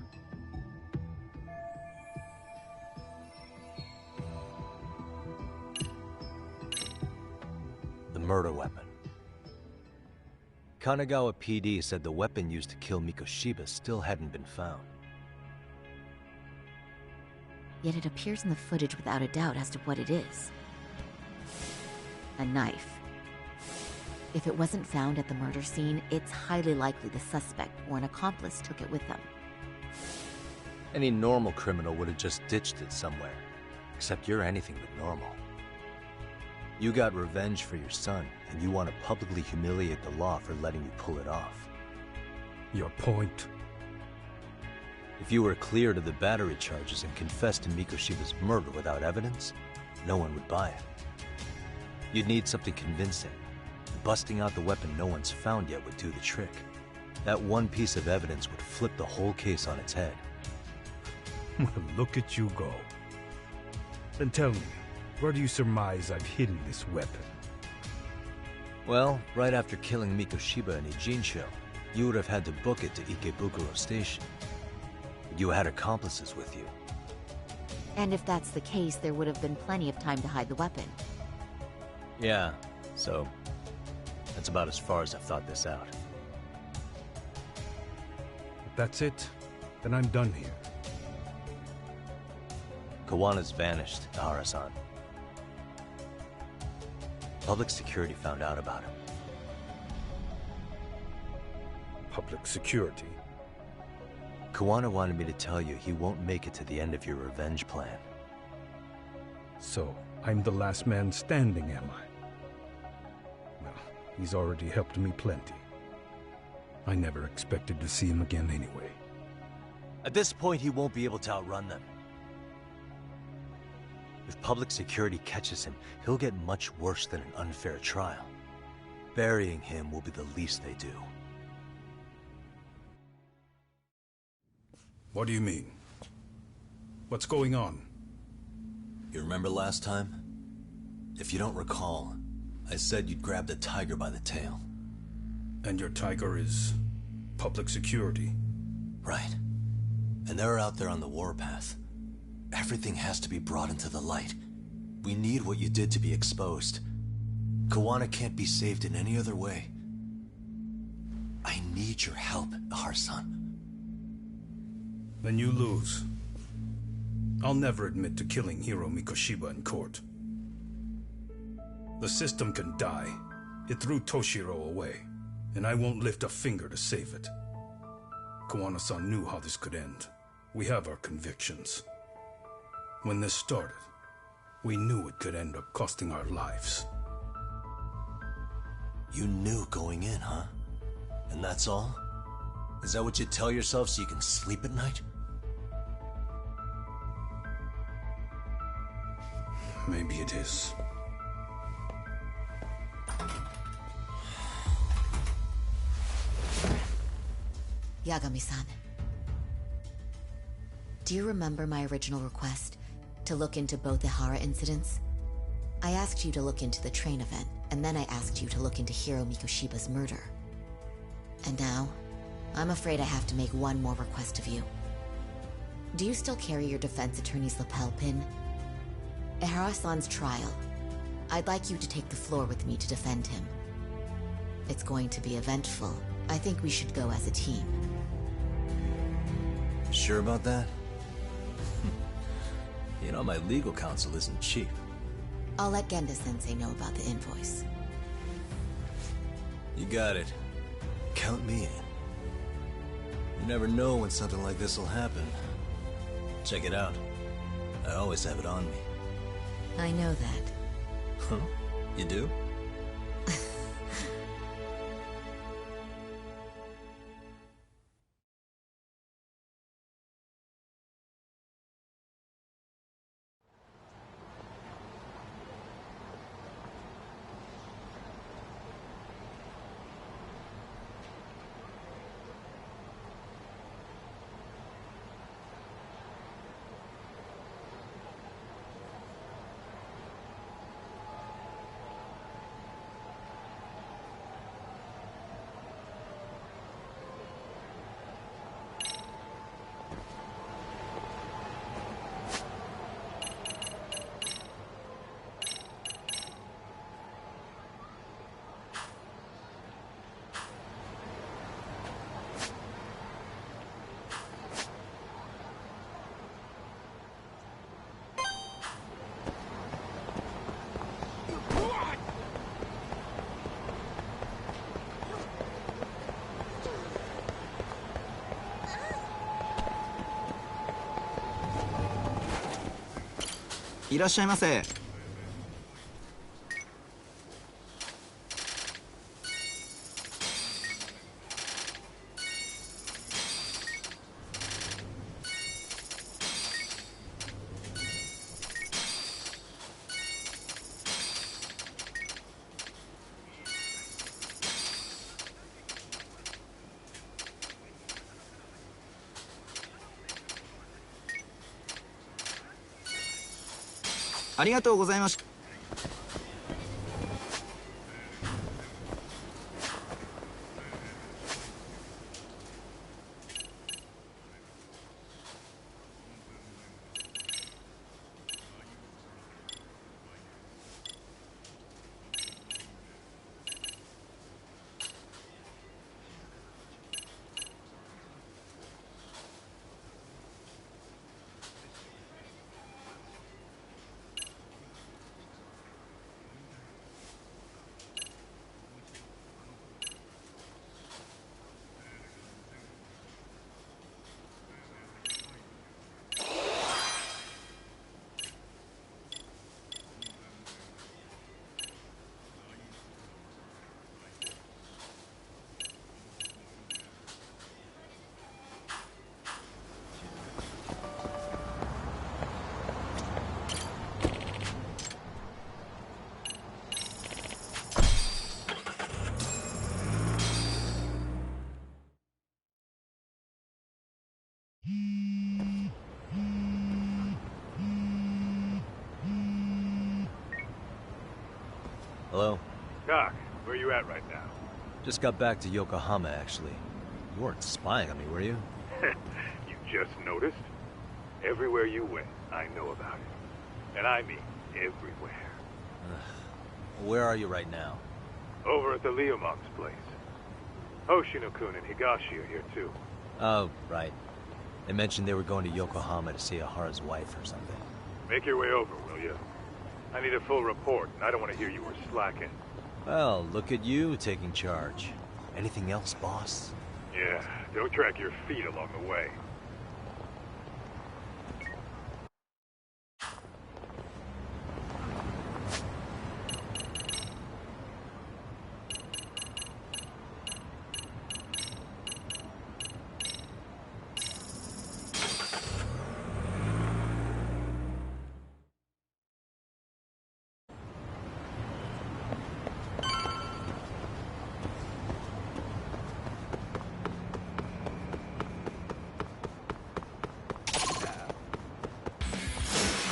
The murder weapon. Kanagawa PD said the weapon used to kill Mikoshiba still hadn't been found. Yet it appears in the footage without a doubt as to what it is. A knife. If it wasn't found at the murder scene, it's highly likely the suspect or an accomplice took it with them. Any normal criminal would have just ditched it somewhere. Except you're anything but normal. You got revenge for your son, and you want to publicly humiliate the law for letting you pull it off. Your point? If you were cleared of the battery charges and confessed to Mikoshiba's murder without evidence, no one would buy it. You'd need something convincing. Busting out the weapon no one's found yet would do the trick. That one piece of evidence would flip the whole case on its head. Well, look at you go. Then tell me, where do you surmise I've hidden this weapon? Well, right after killing Mikoshiba in Ijincho, you would have had to book it to Ikebukuro Station. You had accomplices with you. And if that's the case, there would have been plenty of time to hide the weapon. Yeah, so that's about as far as I've thought this out. If that's it, then I'm done here. Kawana's vanished, Tahara-san. Public security found out about him. Public security? Kawana wanted me to tell you he won't make it to the end of your revenge plan. So, I'm the last man standing, am I? Well, he's already helped me plenty. I never expected to see him again anyway. At this point, he won't be able to outrun them. If public security catches him, he'll get much worse than an unfair trial. Burying him will be the least they do. What do you mean? What's going on? You remember last time? If you don't recall, I said you'd grab the tiger by the tail. And your tiger is public security? Right. And they're out there on the warpath. Everything has to be brought into the light. We need what you did to be exposed. Kawana can't be saved in any other way. I need your help, Tahara-san. Then you lose. I'll never admit to killing Hiro Mikoshiba in court. The system can die. It threw Toshiro away, and I won't lift a finger to save it. Kawana-san knew how this could end. We have our convictions. When this started, we knew it could end up costing our lives. You knew going in, huh? And that's all? Is that what you tell yourself so you can sleep at night? Maybe it is. Yagami-san. Do you remember my original request? To look into both the Hara incidents? I asked you to look into the train event, and then I asked you to look into Hiro Mikoshiba's murder. And now, I'm afraid I have to make one more request of you. Do you still carry your defense attorney's lapel pin? Ehara-san's trial. I'd like you to take the floor with me to defend him. It's going to be eventful. I think we should go as a team. Sure about that? You know, my legal counsel isn't cheap. I'll let Genda-sensei know about the invoice. You got it. Count me in. You never know when something like this will happen. Check it out. I always have it on me. I know that. Huh? You do? いらっしゃいませ。ありがとうございました。Hello? Doc, where you at right now? Just got back to Yokohama, actually. You weren't spying on me, were you? You just noticed? Everywhere you went, I know about it. And I mean everywhere. Where are you right now? Over at the Leomong's place. Hoshino-kun and Higashi are here too. Oh, right. They mentioned they were going to Yokohama to see Ahara's wife or something. Make your way over, will you? I need a full report, and I don't want to hear you were slacking. Well, look at you taking charge. Anything else, boss? Yeah, don't drag your feet along the way.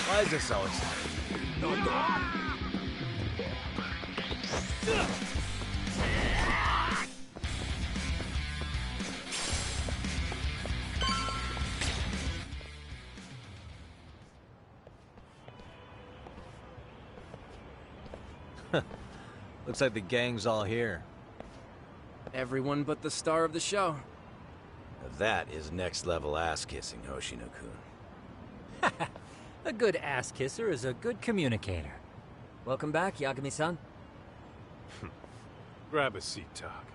Why is this always happening? Looks like the gang's all here. Everyone but the star of the show. Now that is next-level ass-kissing, Hoshino-kun. A good ass kisser is a good communicator. Welcome back, Yagami-san. Grab a seat, Doc.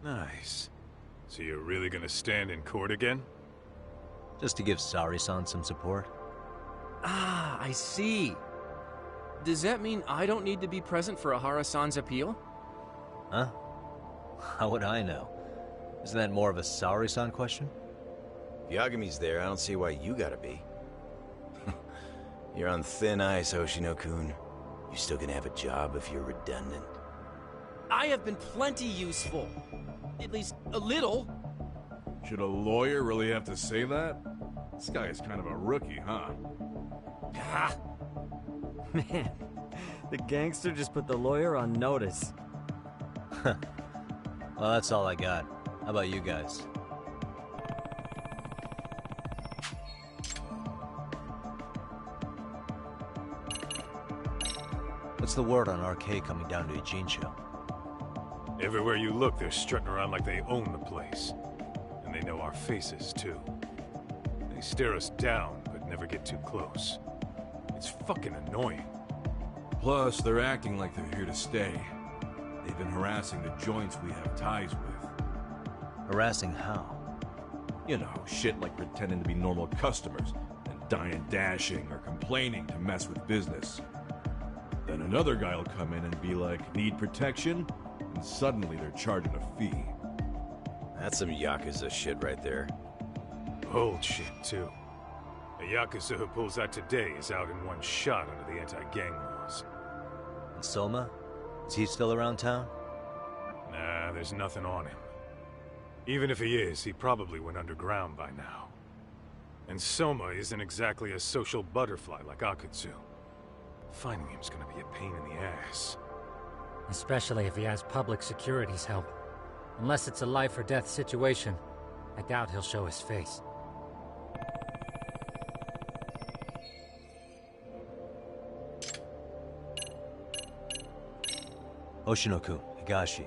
Nice. So you're really gonna stand in court again? Just to give Sari-san some support. Ah, I see. Does that mean I don't need to be present for Ahara-san's appeal? Huh? How would I know? Isn't that more of a Sari-san question? If Yagami's there, I don't see why you gotta be. You're on thin ice, Hoshino-kun. You still gonna have a job if you're redundant? I have been plenty useful. At least a little. Should a lawyer really have to say that? This guy is kind of a rookie, huh? Ah. Man, the gangster just put the lawyer on notice. Well, that's all I got. How about you guys? What's the word on RK coming down to Ijincho? Everywhere you look, they're strutting around like they own the place. And they know our faces, too. They stare us down, but never get too close. It's fucking annoying. Plus, they're acting like they're here to stay. They've been harassing the joints we have ties with. Harassing how? You know, shit like pretending to be normal customers and dying dashing or complaining to mess with business. Then another guy will come in and be like, need protection? And suddenly they're charging a fee. That's some Yakuza shit right there. Old shit, too. A Yakuza who pulls that today is out in one shot under the anti-gang laws. And Soma? Is he still around town? Nah, there's nothing on him. Even if he is, he probably went underground by now. And Soma isn't exactly a social butterfly like Akutsu. Finding him's gonna be a pain in the ass. Especially if he has public security's help. Unless it's a life or death situation, I doubt he'll show his face. Oshinoku, Higashi,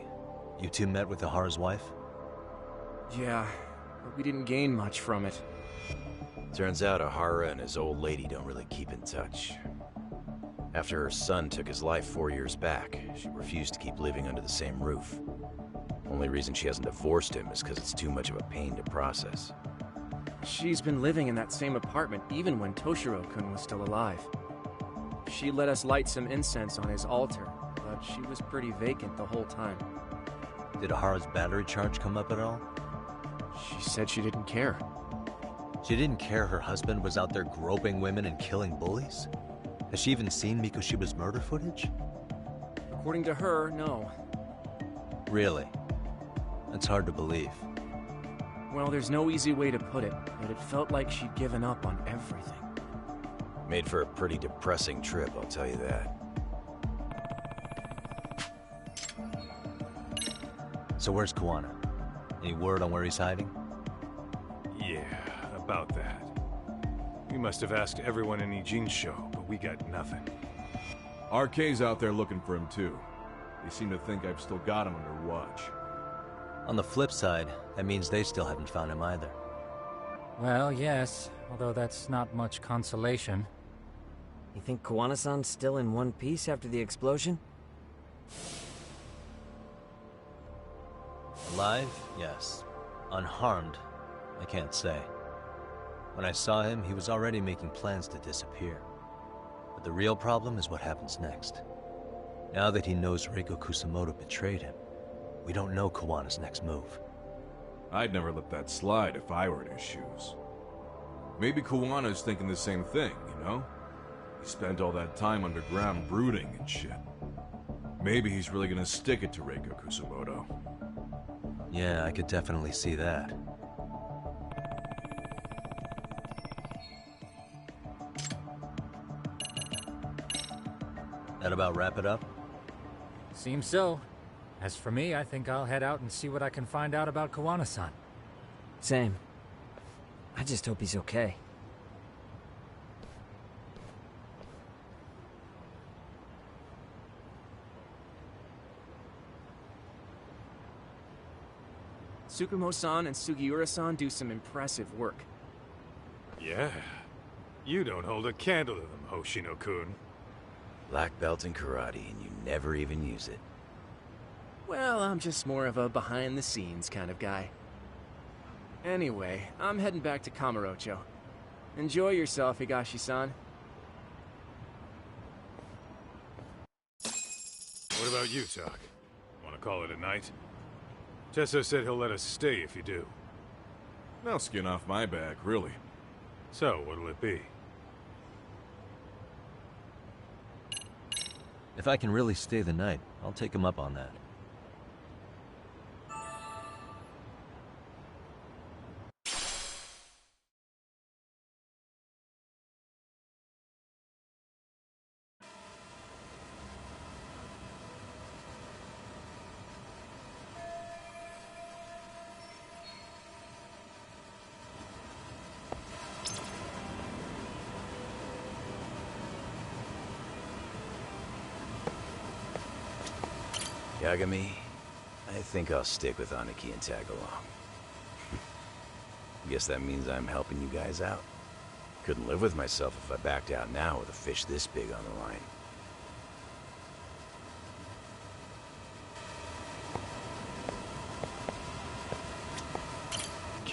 you two met with Ihara's wife? Yeah, but we didn't gain much from it. Turns out Ihara and his old lady don't really keep in touch. After her son took his life 4 years back, she refused to keep living under the same roof. Only reason she hasn't divorced him is because it's too much of a pain to process. She's been living in that same apartment even when Toshiro-kun was still alive. She let us light some incense on his altar, but she was pretty vacant the whole time. Did Ihara's battery charge come up at all? She said she didn't care. She didn't care her husband was out there groping women and killing bullies? Has she even seen Mikoshiba's murder footage? According to her, no. Really? That's hard to believe. Well, there's no easy way to put it, but it felt like she'd given up on everything. Made for a pretty depressing trip, I'll tell you that. So where's Kuwana? Any word on where he's hiding? Yeah, about that. We must have asked everyone in Ijincho, but we got nothing. RK's out there looking for him too. They seem to think I've still got him under watch. On the flip side, that means they still haven't found him either. Well, yes, although that's not much consolation. You think Kuwana-san's still in one piece after the explosion? Alive? Yes. Unharmed? I can't say. When I saw him, he was already making plans to disappear. But the real problem is what happens next. Now that he knows Reiko Kusamoto betrayed him, we don't know Kawana's next move. I'd never let that slide if I were in his shoes. Maybe Kawana's thinking the same thing, you know? He spent all that time underground brooding and shit. Maybe he's really gonna stick it to Reiko Kusamoto. Yeah, I could definitely see that. That about wrap it up? Seems so. As for me, I think I'll head out and see what I can find out about Kuwana-san. Same. I just hope he's okay. Tsukumo-san and Sugiura-san do some impressive work. Yeah. You don't hold a candle to them, Hoshino-kun. Black belt in karate, and you never even use it. Well, I'm just more of a behind-the-scenes kind of guy. Anyway, I'm heading back to Kamurocho. Enjoy yourself, Higashi-san. What about you, Tak? Want to call it a night? Tesso said he'll let us stay if you do. No skin off my back, really. So, what'll it be? If I can really stay the night, I'll take him up on that. Yagami, I think I'll stick with Aniki and tag along. Guess that means I'm helping you guys out. Couldn't live with myself if I backed out now with a fish this big on the line.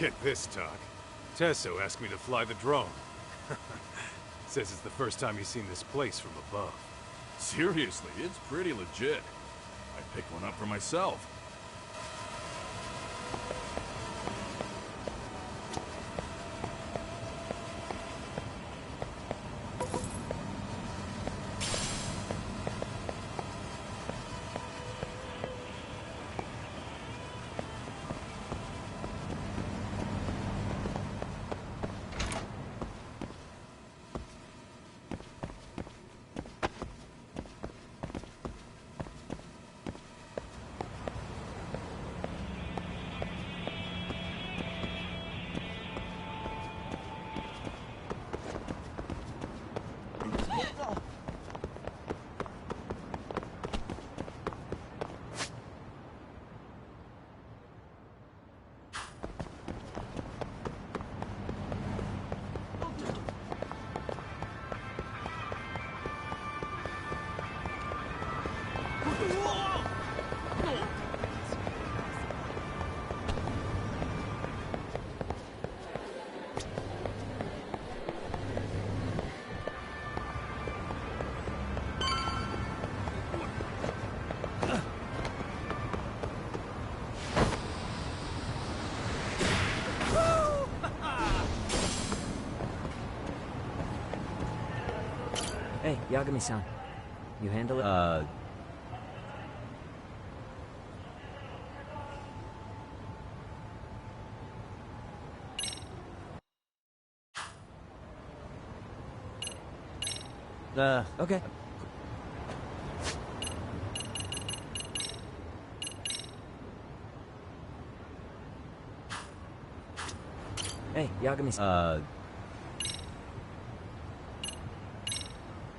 Forget this talk. Tesso asked me to fly the drone. Says it's the first time he's seen this place from above. Seriously, it's pretty legit. I picked one up for myself. Hey, Yagami-san. You handle it? Okay. Hey, Yagami-san.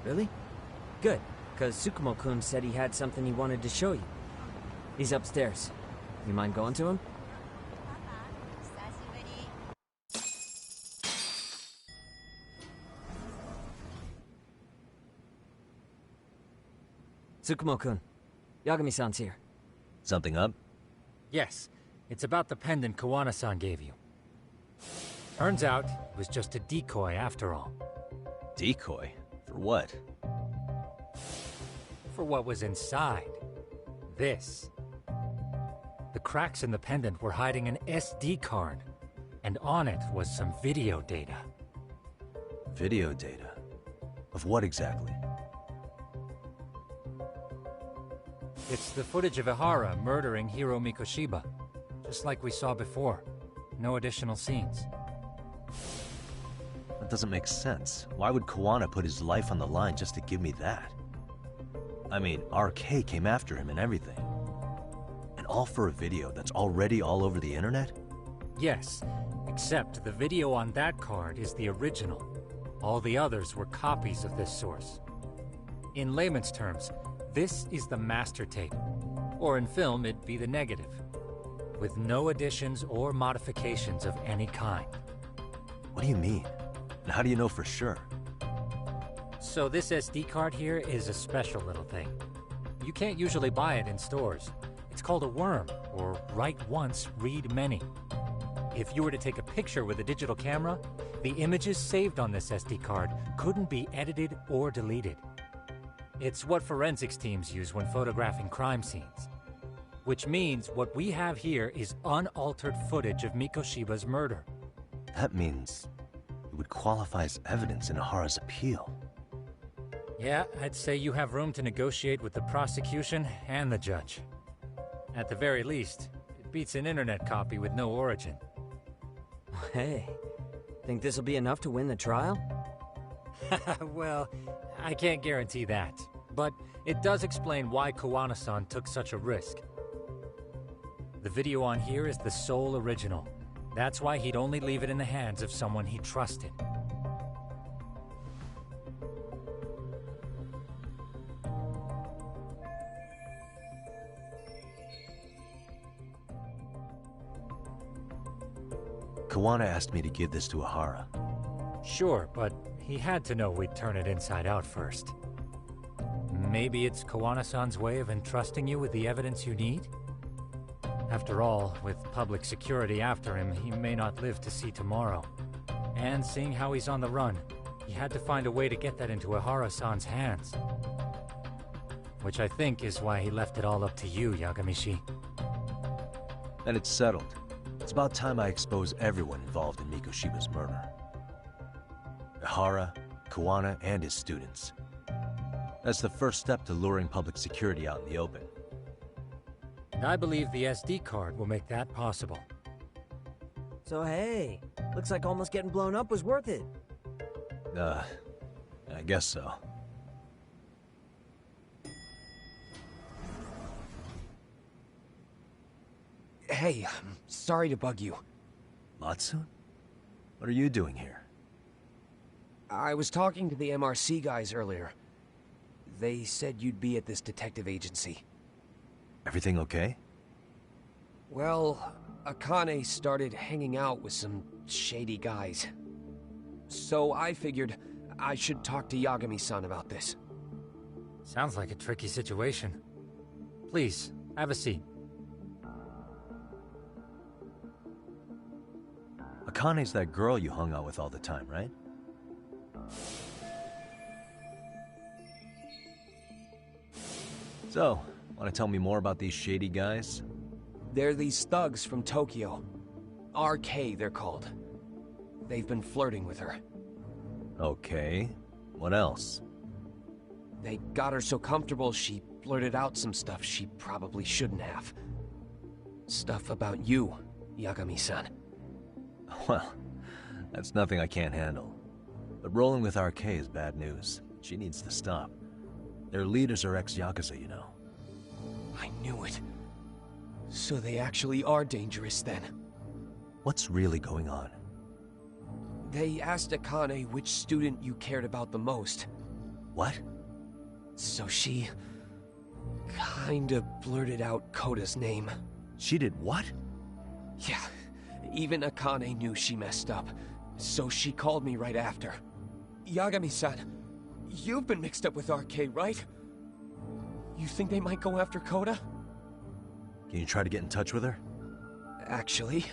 Really? Good, because Tsukumo-kun said he had something he wanted to show you. He's upstairs. You mind going to him? Tsukumo-kun, Yagami-san's here. Something up? Yes, it's about the pendant Kawana-san gave you. Turns out, it was just a decoy after all. Decoy? For what? For what was inside. This. The cracks in the pendant were hiding an SD card, and on it was some video data. Video data? Of what exactly? It's the footage of Ihara murdering Hiro Mikoshiba, just like we saw before. No additional scenes. That doesn't make sense. Why would Kawana put his life on the line just to give me that? I mean, RK came after him and everything. And all for a video that's already all over the internet? Yes, except the video on that card is the original. All the others were copies of this source. In layman's terms, this is the master tape. Or in film, it'd be the negative. With no additions or modifications of any kind. What do you mean? And how do you know for sure? So this SD card here is a special little thing. You can't usually buy it in stores. It's called a worm, or write once, read many. If you were to take a picture with a digital camera, the images saved on this SD card couldn't be edited or deleted. It's what forensics teams use when photographing crime scenes. Which means what we have here is unaltered footage of Mikoshiba's murder. That means it would qualify as evidence in Ihara's appeal. Yeah, I'd say you have room to negotiate with the prosecution and the judge. At the very least, it beats an internet copy with no origin. Hey, think this'll be enough to win the trial? Well, I can't guarantee that. But it does explain why Kawana-san took such a risk. The video on here is the sole original. That's why he'd only leave it in the hands of someone he trusted. Kawana asked me to give this to Ihara. Sure, but he had to know we'd turn it inside out first. Maybe it's Kawana-san's way of entrusting you with the evidence you need? After all, with public security after him, he may not live to see tomorrow. And seeing how he's on the run, he had to find a way to get that into Ihara-san's hands. Which I think is why he left it all up to you, Yagamishi. And it's settled. It's about time I expose everyone involved in Mikoshiba's murder. Ihara, Kuwana, and his students. That's the first step to luring public security out in the open. And I believe the SD card will make that possible. So hey, looks like almost getting blown up was worth it. I guess so. Hey, I'm sorry to bug you. Matsune? What are you doing here? I was talking to the MRC guys earlier. They said you'd be at this detective agency. Everything okay? Well, Akane started hanging out with some shady guys. So I figured I should talk to Yagami-san about this. Sounds like a tricky situation. Please, have a seat. Akane's that girl you hung out with all the time, right? So, want to tell me more about these shady guys? They're these thugs from Tokyo. RK, they're called. They've been flirting with her. Okay. What else? They got her so comfortable she blurted out some stuff she probably shouldn't have. Stuff about you, Yagami-san. Well, that's nothing I can't handle. But rolling with RK is bad news. She needs to stop. Their leaders are ex-Yakuza, you know. I knew it. So they actually are dangerous then. What's really going on? They asked Akane which student you cared about the most. What? So she... kinda blurted out Koda's name. She did what? Yeah, even Akane knew she messed up. So she called me right after. Yagami-san, you've been mixed up with RK, right? You think they might go after Koda? Can you try to get in touch with her? Actually,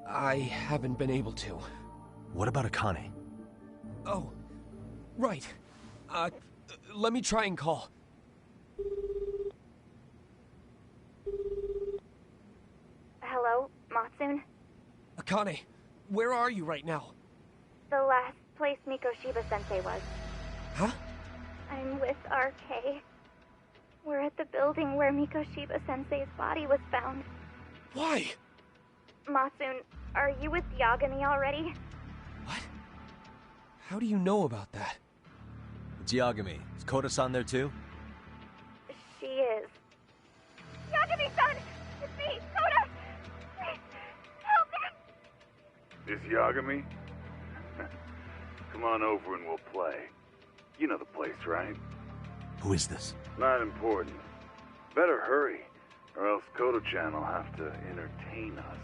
I haven't been able to. What about Akane? Oh, right. Let me try and call. Hello, Matsune? Akane, where are you right now? The last place Mikoshiba-sensei was. Huh? I'm with RK. We're at the building where Mikoshiba-sensei's body was found. Why? Matsune, are you with Yagami already? How do you know about that? It's Yagami. Is Koda-san there too? She is. Yagami-san! It's me, Koda! Please, help me! This Yagami? Come on over and we'll play. You know the place, right? Who is this? Not important. Better hurry, or else Kodo-chan will have to entertain us.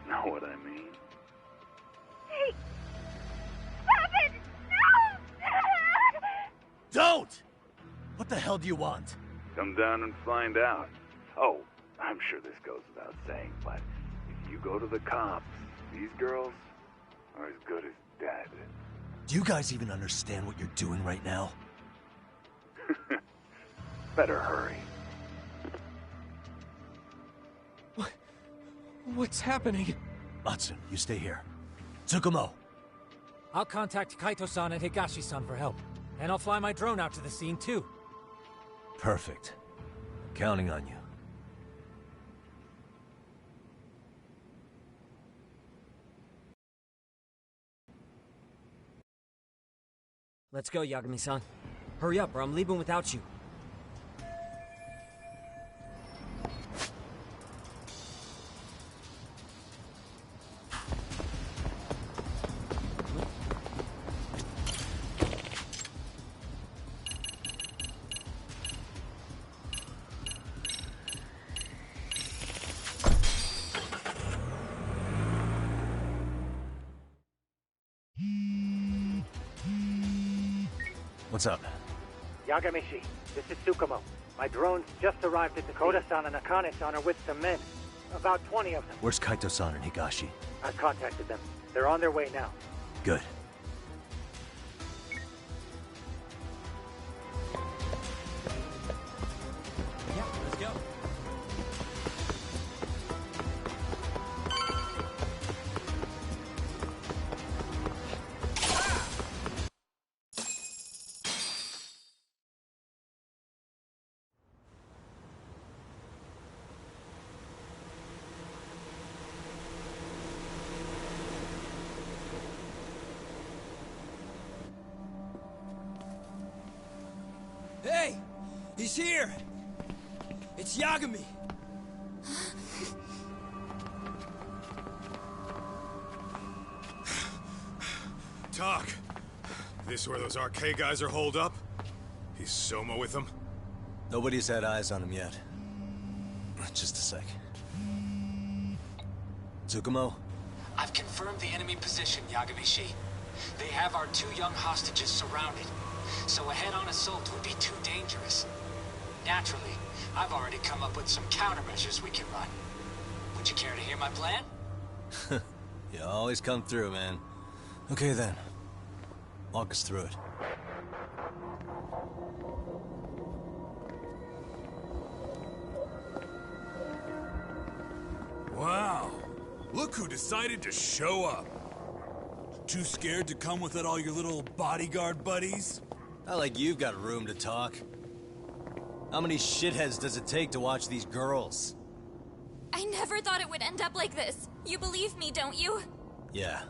Know what I mean? Hey! Stop it! No! Don't! What the hell do you want? Come down and find out. Oh, I'm sure this goes without saying, but if you go to the cops, these girls are as good as dead. Do you guys even understand what you're doing right now? Better hurry. What's happening? Matsune, you stay here. Tsukumo! I'll contact Kaito-san and Higashi-san for help. And I'll fly my drone out to the scene, too. Perfect. I'm counting on you. Let's go, Yagami-san. Hurry up, or I'm leaving without you. What's up? Yagamishi, this is Tsukumo. My drones just arrived at the Koda-san and Akane-san are with some men. About 20 of them. Where's Kaito-san and Higashi? I've contacted them. They're on their way now. Good. Yeah, let's go. Hey! He's here! It's Yagami! Talk. This where those RK guys are holed up? He's Soma with them? Nobody's had eyes on him yet. Just a sec. Tsukumo? I've confirmed the enemy position, Yagami-shi. They have our 2 young hostages surrounded, so a head-on assault would be too dangerous. Naturally, I've already come up with some countermeasures we can run. Would you care to hear my plan? You always come through, man. Okay then. Walk us through it. Wow. Look who decided to show up. Too scared to come with all your little bodyguard buddies? Not like you've got room to talk. How many shitheads does it take to watch these girls? I never thought it would end up like this. You believe me, don't you? Yeah.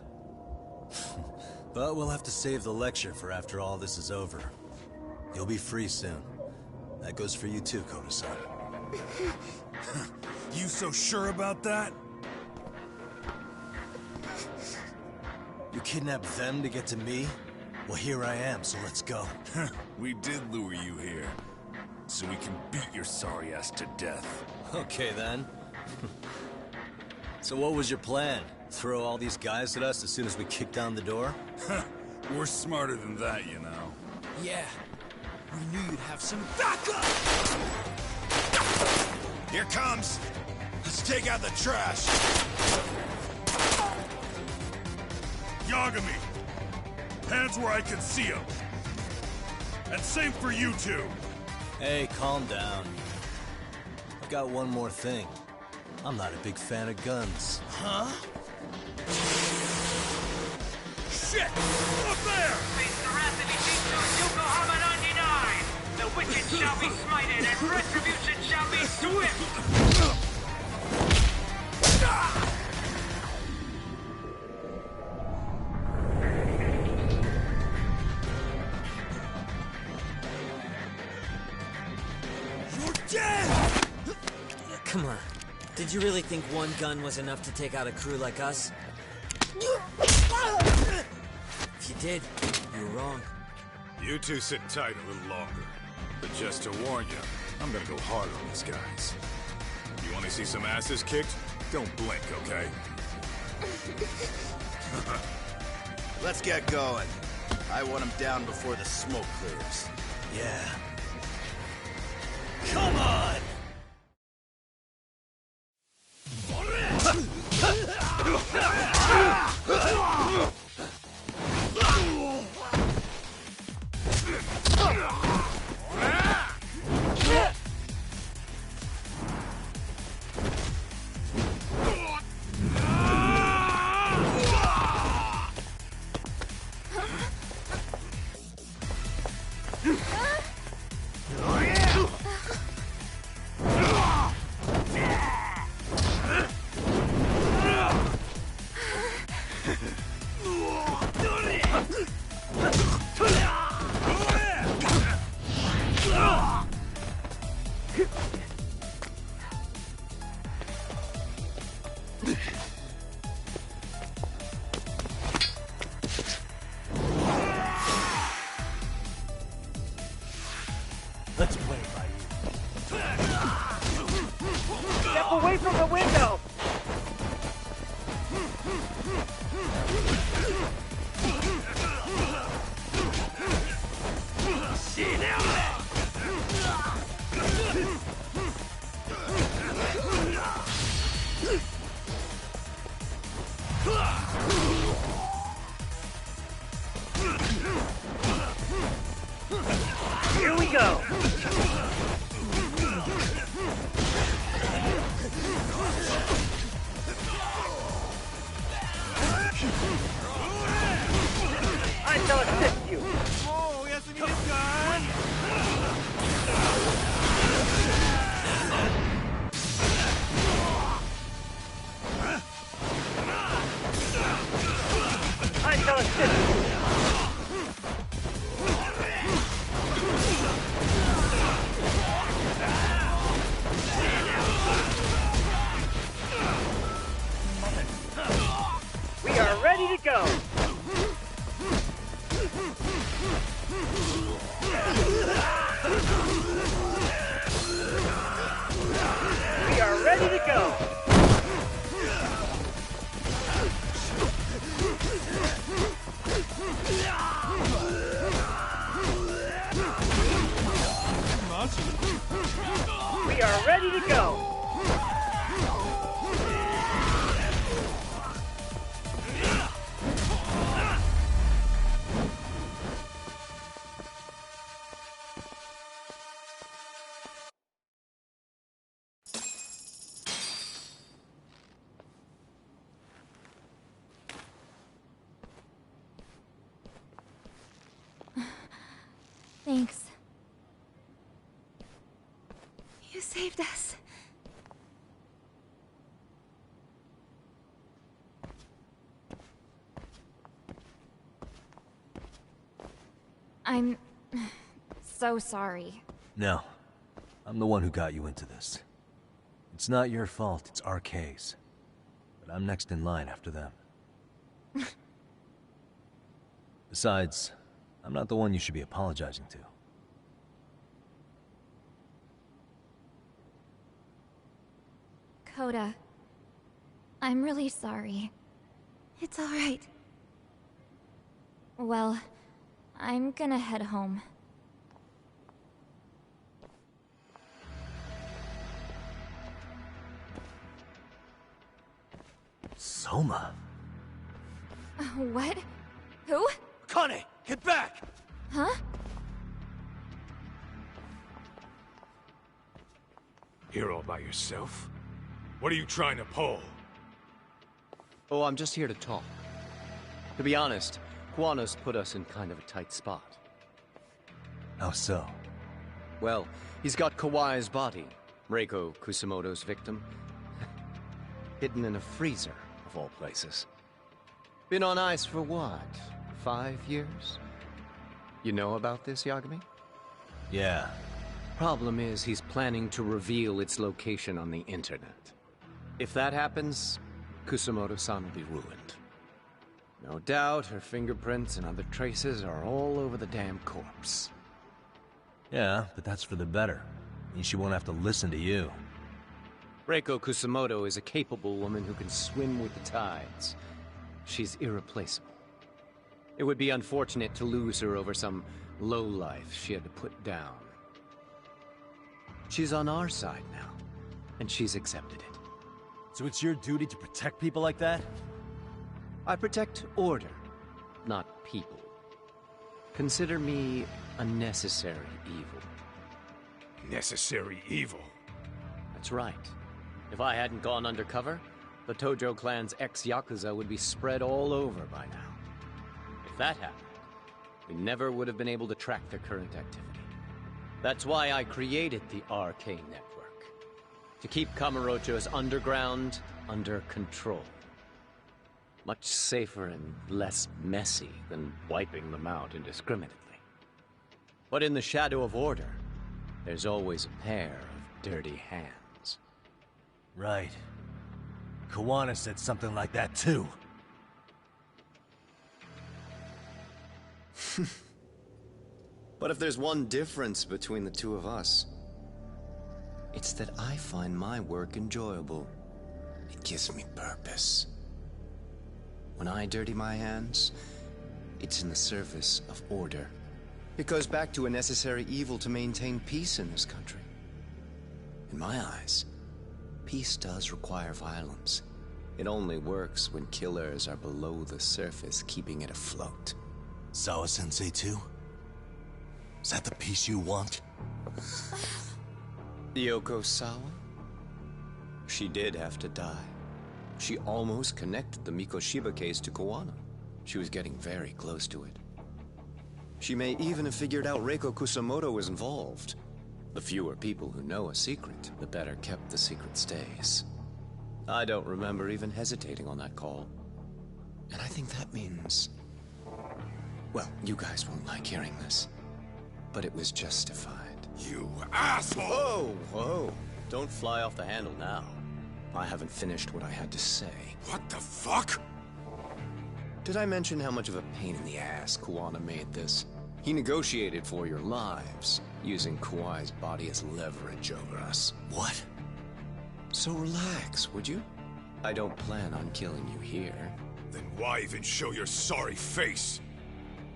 But we'll have to save the lecture for after all this is over. You'll be free soon. That goes for you too, Koda-san. You so sure about that? You kidnapped them to get to me? Well, here I am, so let's go. We did lure you here, so we can beat your sorry ass to death. Okay, then. So what was your plan? Throw all these guys at us as soon as we kick down the door? We're smarter than that, you know. Yeah. We knew you'd have some backup! Here comes! Let's take out the trash! Yagami! Hands where I can see them! And same for you two! Hey, calm down. I've got one more thing. I'm not a big fan of guns. Huh? Shit! Up there! Face the wrath of Ijincho Yokohama 99! The wicked shall be smited and retribution shall be swift! You're dead! Come on. Did you really think one gun was enough to take out a crew like us? If you did, you were wrong. You two sit tight a little longer. But just to warn you, I'm gonna go hard on these guys. You wanna see some asses kicked? Don't blink, okay? Let's get going. I want him down before the smoke clears. Yeah. Come on! Umbrella City! We are ready to go! We are ready to go! We are ready to go! Thanks. You saved us. I'm so sorry. No. I'm the one who got you into this. It's not your fault, it's RK's. But I'm next in line after them. Besides, I'm not the one you should be apologizing to. Coda, I'm really sorry. It's all right. Well, I'm gonna head home. Soma? What? Who? Akane, get back! Huh? Here all by yourself? What are you trying to pull? Oh, I'm just here to talk. To be honest, Kuwano's put us in kind of a tight spot. How so? Well, he's got Kawai's body, Reiko Kusamoto's victim, hidden in a freezer, of all places. Been on ice for what, 5 years? You know about this, Yagami? Yeah. Problem is, he's planning to reveal its location on the internet. If that happens, Kusamoto-san will be ruined. No doubt her fingerprints and other traces are all over the damn corpse. Yeah, but that's for the better. Means she won't have to listen to you. Reiko Kusamoto is a capable woman who can swim with the tides. She's irreplaceable. It would be unfortunate to lose her over some lowlife she had to put down. She's on our side now, and she's accepted it. So it's your duty to protect people like that? I protect order, not people. Consider me a necessary evil. Necessary evil? That's right. If I hadn't gone undercover, the Tojo clan's ex-Yakuza would be spread all over by now. If that happened, we never would have been able to track their current activity. That's why I created the RK Network. To keep Kamurocho's underground under control. Much safer and less messy than wiping them out indiscriminately. But in the shadow of order, there's always a pair of dirty hands. Right. Kuwana said something like that too. But if there's one difference between the two of us, it's that I find my work enjoyable. It gives me purpose. When I dirty my hands, it's in the service of order. It goes back to a necessary evil to maintain peace in this country. In my eyes, peace does require violence. It only works when killers are below the surface, keeping it afloat. Sawa-sensei too? Is that the peace you want? Yoko Sawa? She did have to die. She almost connected the Mikoshiba case to Kuwano. She was getting very close to it. She may even have figured out Reiko Kusamoto was involved. The fewer people who know a secret, the better kept the secret stays. I don't remember even hesitating on that call. And I think that means Well, you guys won't like hearing this, but it was justified. You asshole! Whoa, whoa. Don't fly off the handle now. I haven't finished what I had to say. What the fuck? Did I mention how much of a pain in the ass Kuwana made this? He negotiated for your lives, using Kauai's body as leverage over us. What? So relax, would you? I don't plan on killing you here. Then why even show your sorry face?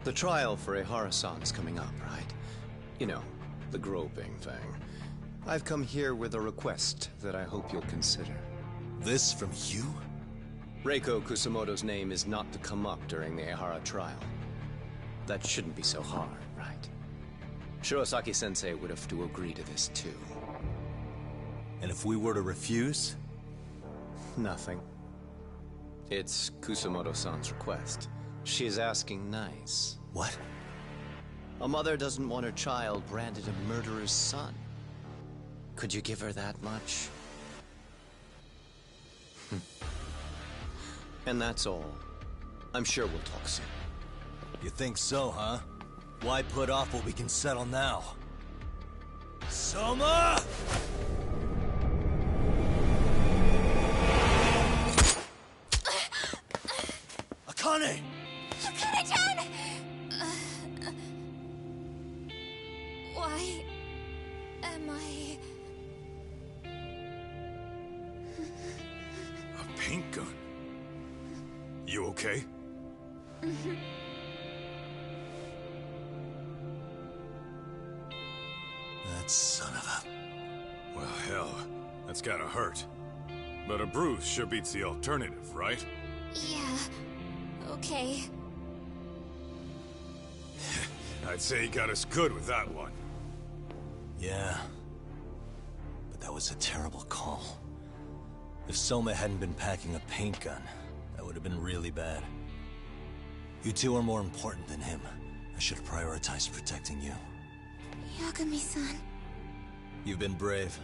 The trial for Ehara-san is coming up, right? You know, the groping thing. I've come here with a request that I hope you'll consider. This from you? Reiko Kusamoto's name is not to come up during the Ehara trial. That shouldn't be so hard, right? Shirosaki-sensei would have to agree to this too. And if we were to refuse? Nothing. It's Kusamoto-san's request. She is asking nice. What? A mother doesn't want her child branded a murderer's son. Could you give her that much? And that's all. I'm sure we'll talk soon. You think so, huh? Why put off what we can settle now? Soma! Akane! Akane-chan! Why am I... A paint gun? You okay? That son of a... Well, hell, that's gotta hurt. But a bruise sure beats the alternative, right? Yeah. Okay. I'd say he got us good with that one. Yeah. But that was a terrible call. If Soma hadn't been packing a paint gun, that would have been really bad. You two are more important than him. I should have prioritized protecting you. Yagami-san. You've been brave.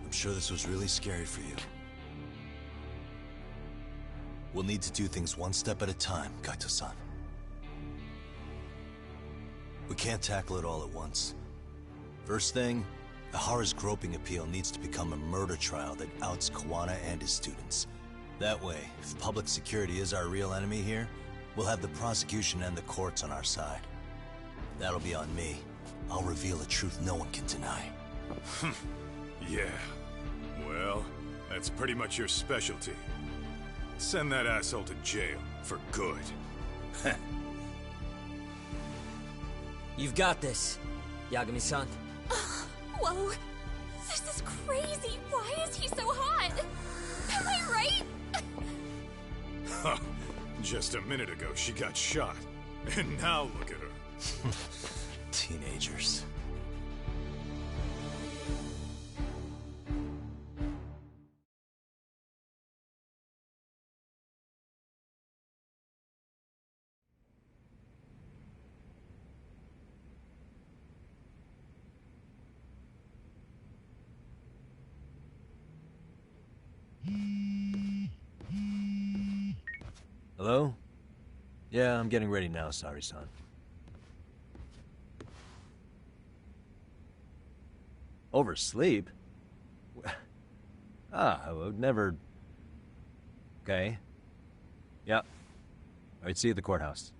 I'm sure this was really scary for you. We'll need to do things one step at a time, Kaito-san. We can't tackle it all at once. First thing, Ehara's groping appeal needs to become a murder trial that outs Kuwana and his students. That way, if public security is our real enemy here, we'll have the prosecution and the courts on our side. That'll be on me. I'll reveal a truth no one can deny. Yeah. Well, that's pretty much your specialty. Send that asshole to jail, for good. You've got this, Yagami-san. Whoa. This is crazy. Why is he so hot? Am I right? Huh. Just a minute ago, she got shot. And now look at her. Teenagers. Hello? Yeah, I'm getting ready now, Sari-san. Oversleep? I would never... Okay. Yeah. Alright, see you at the courthouse.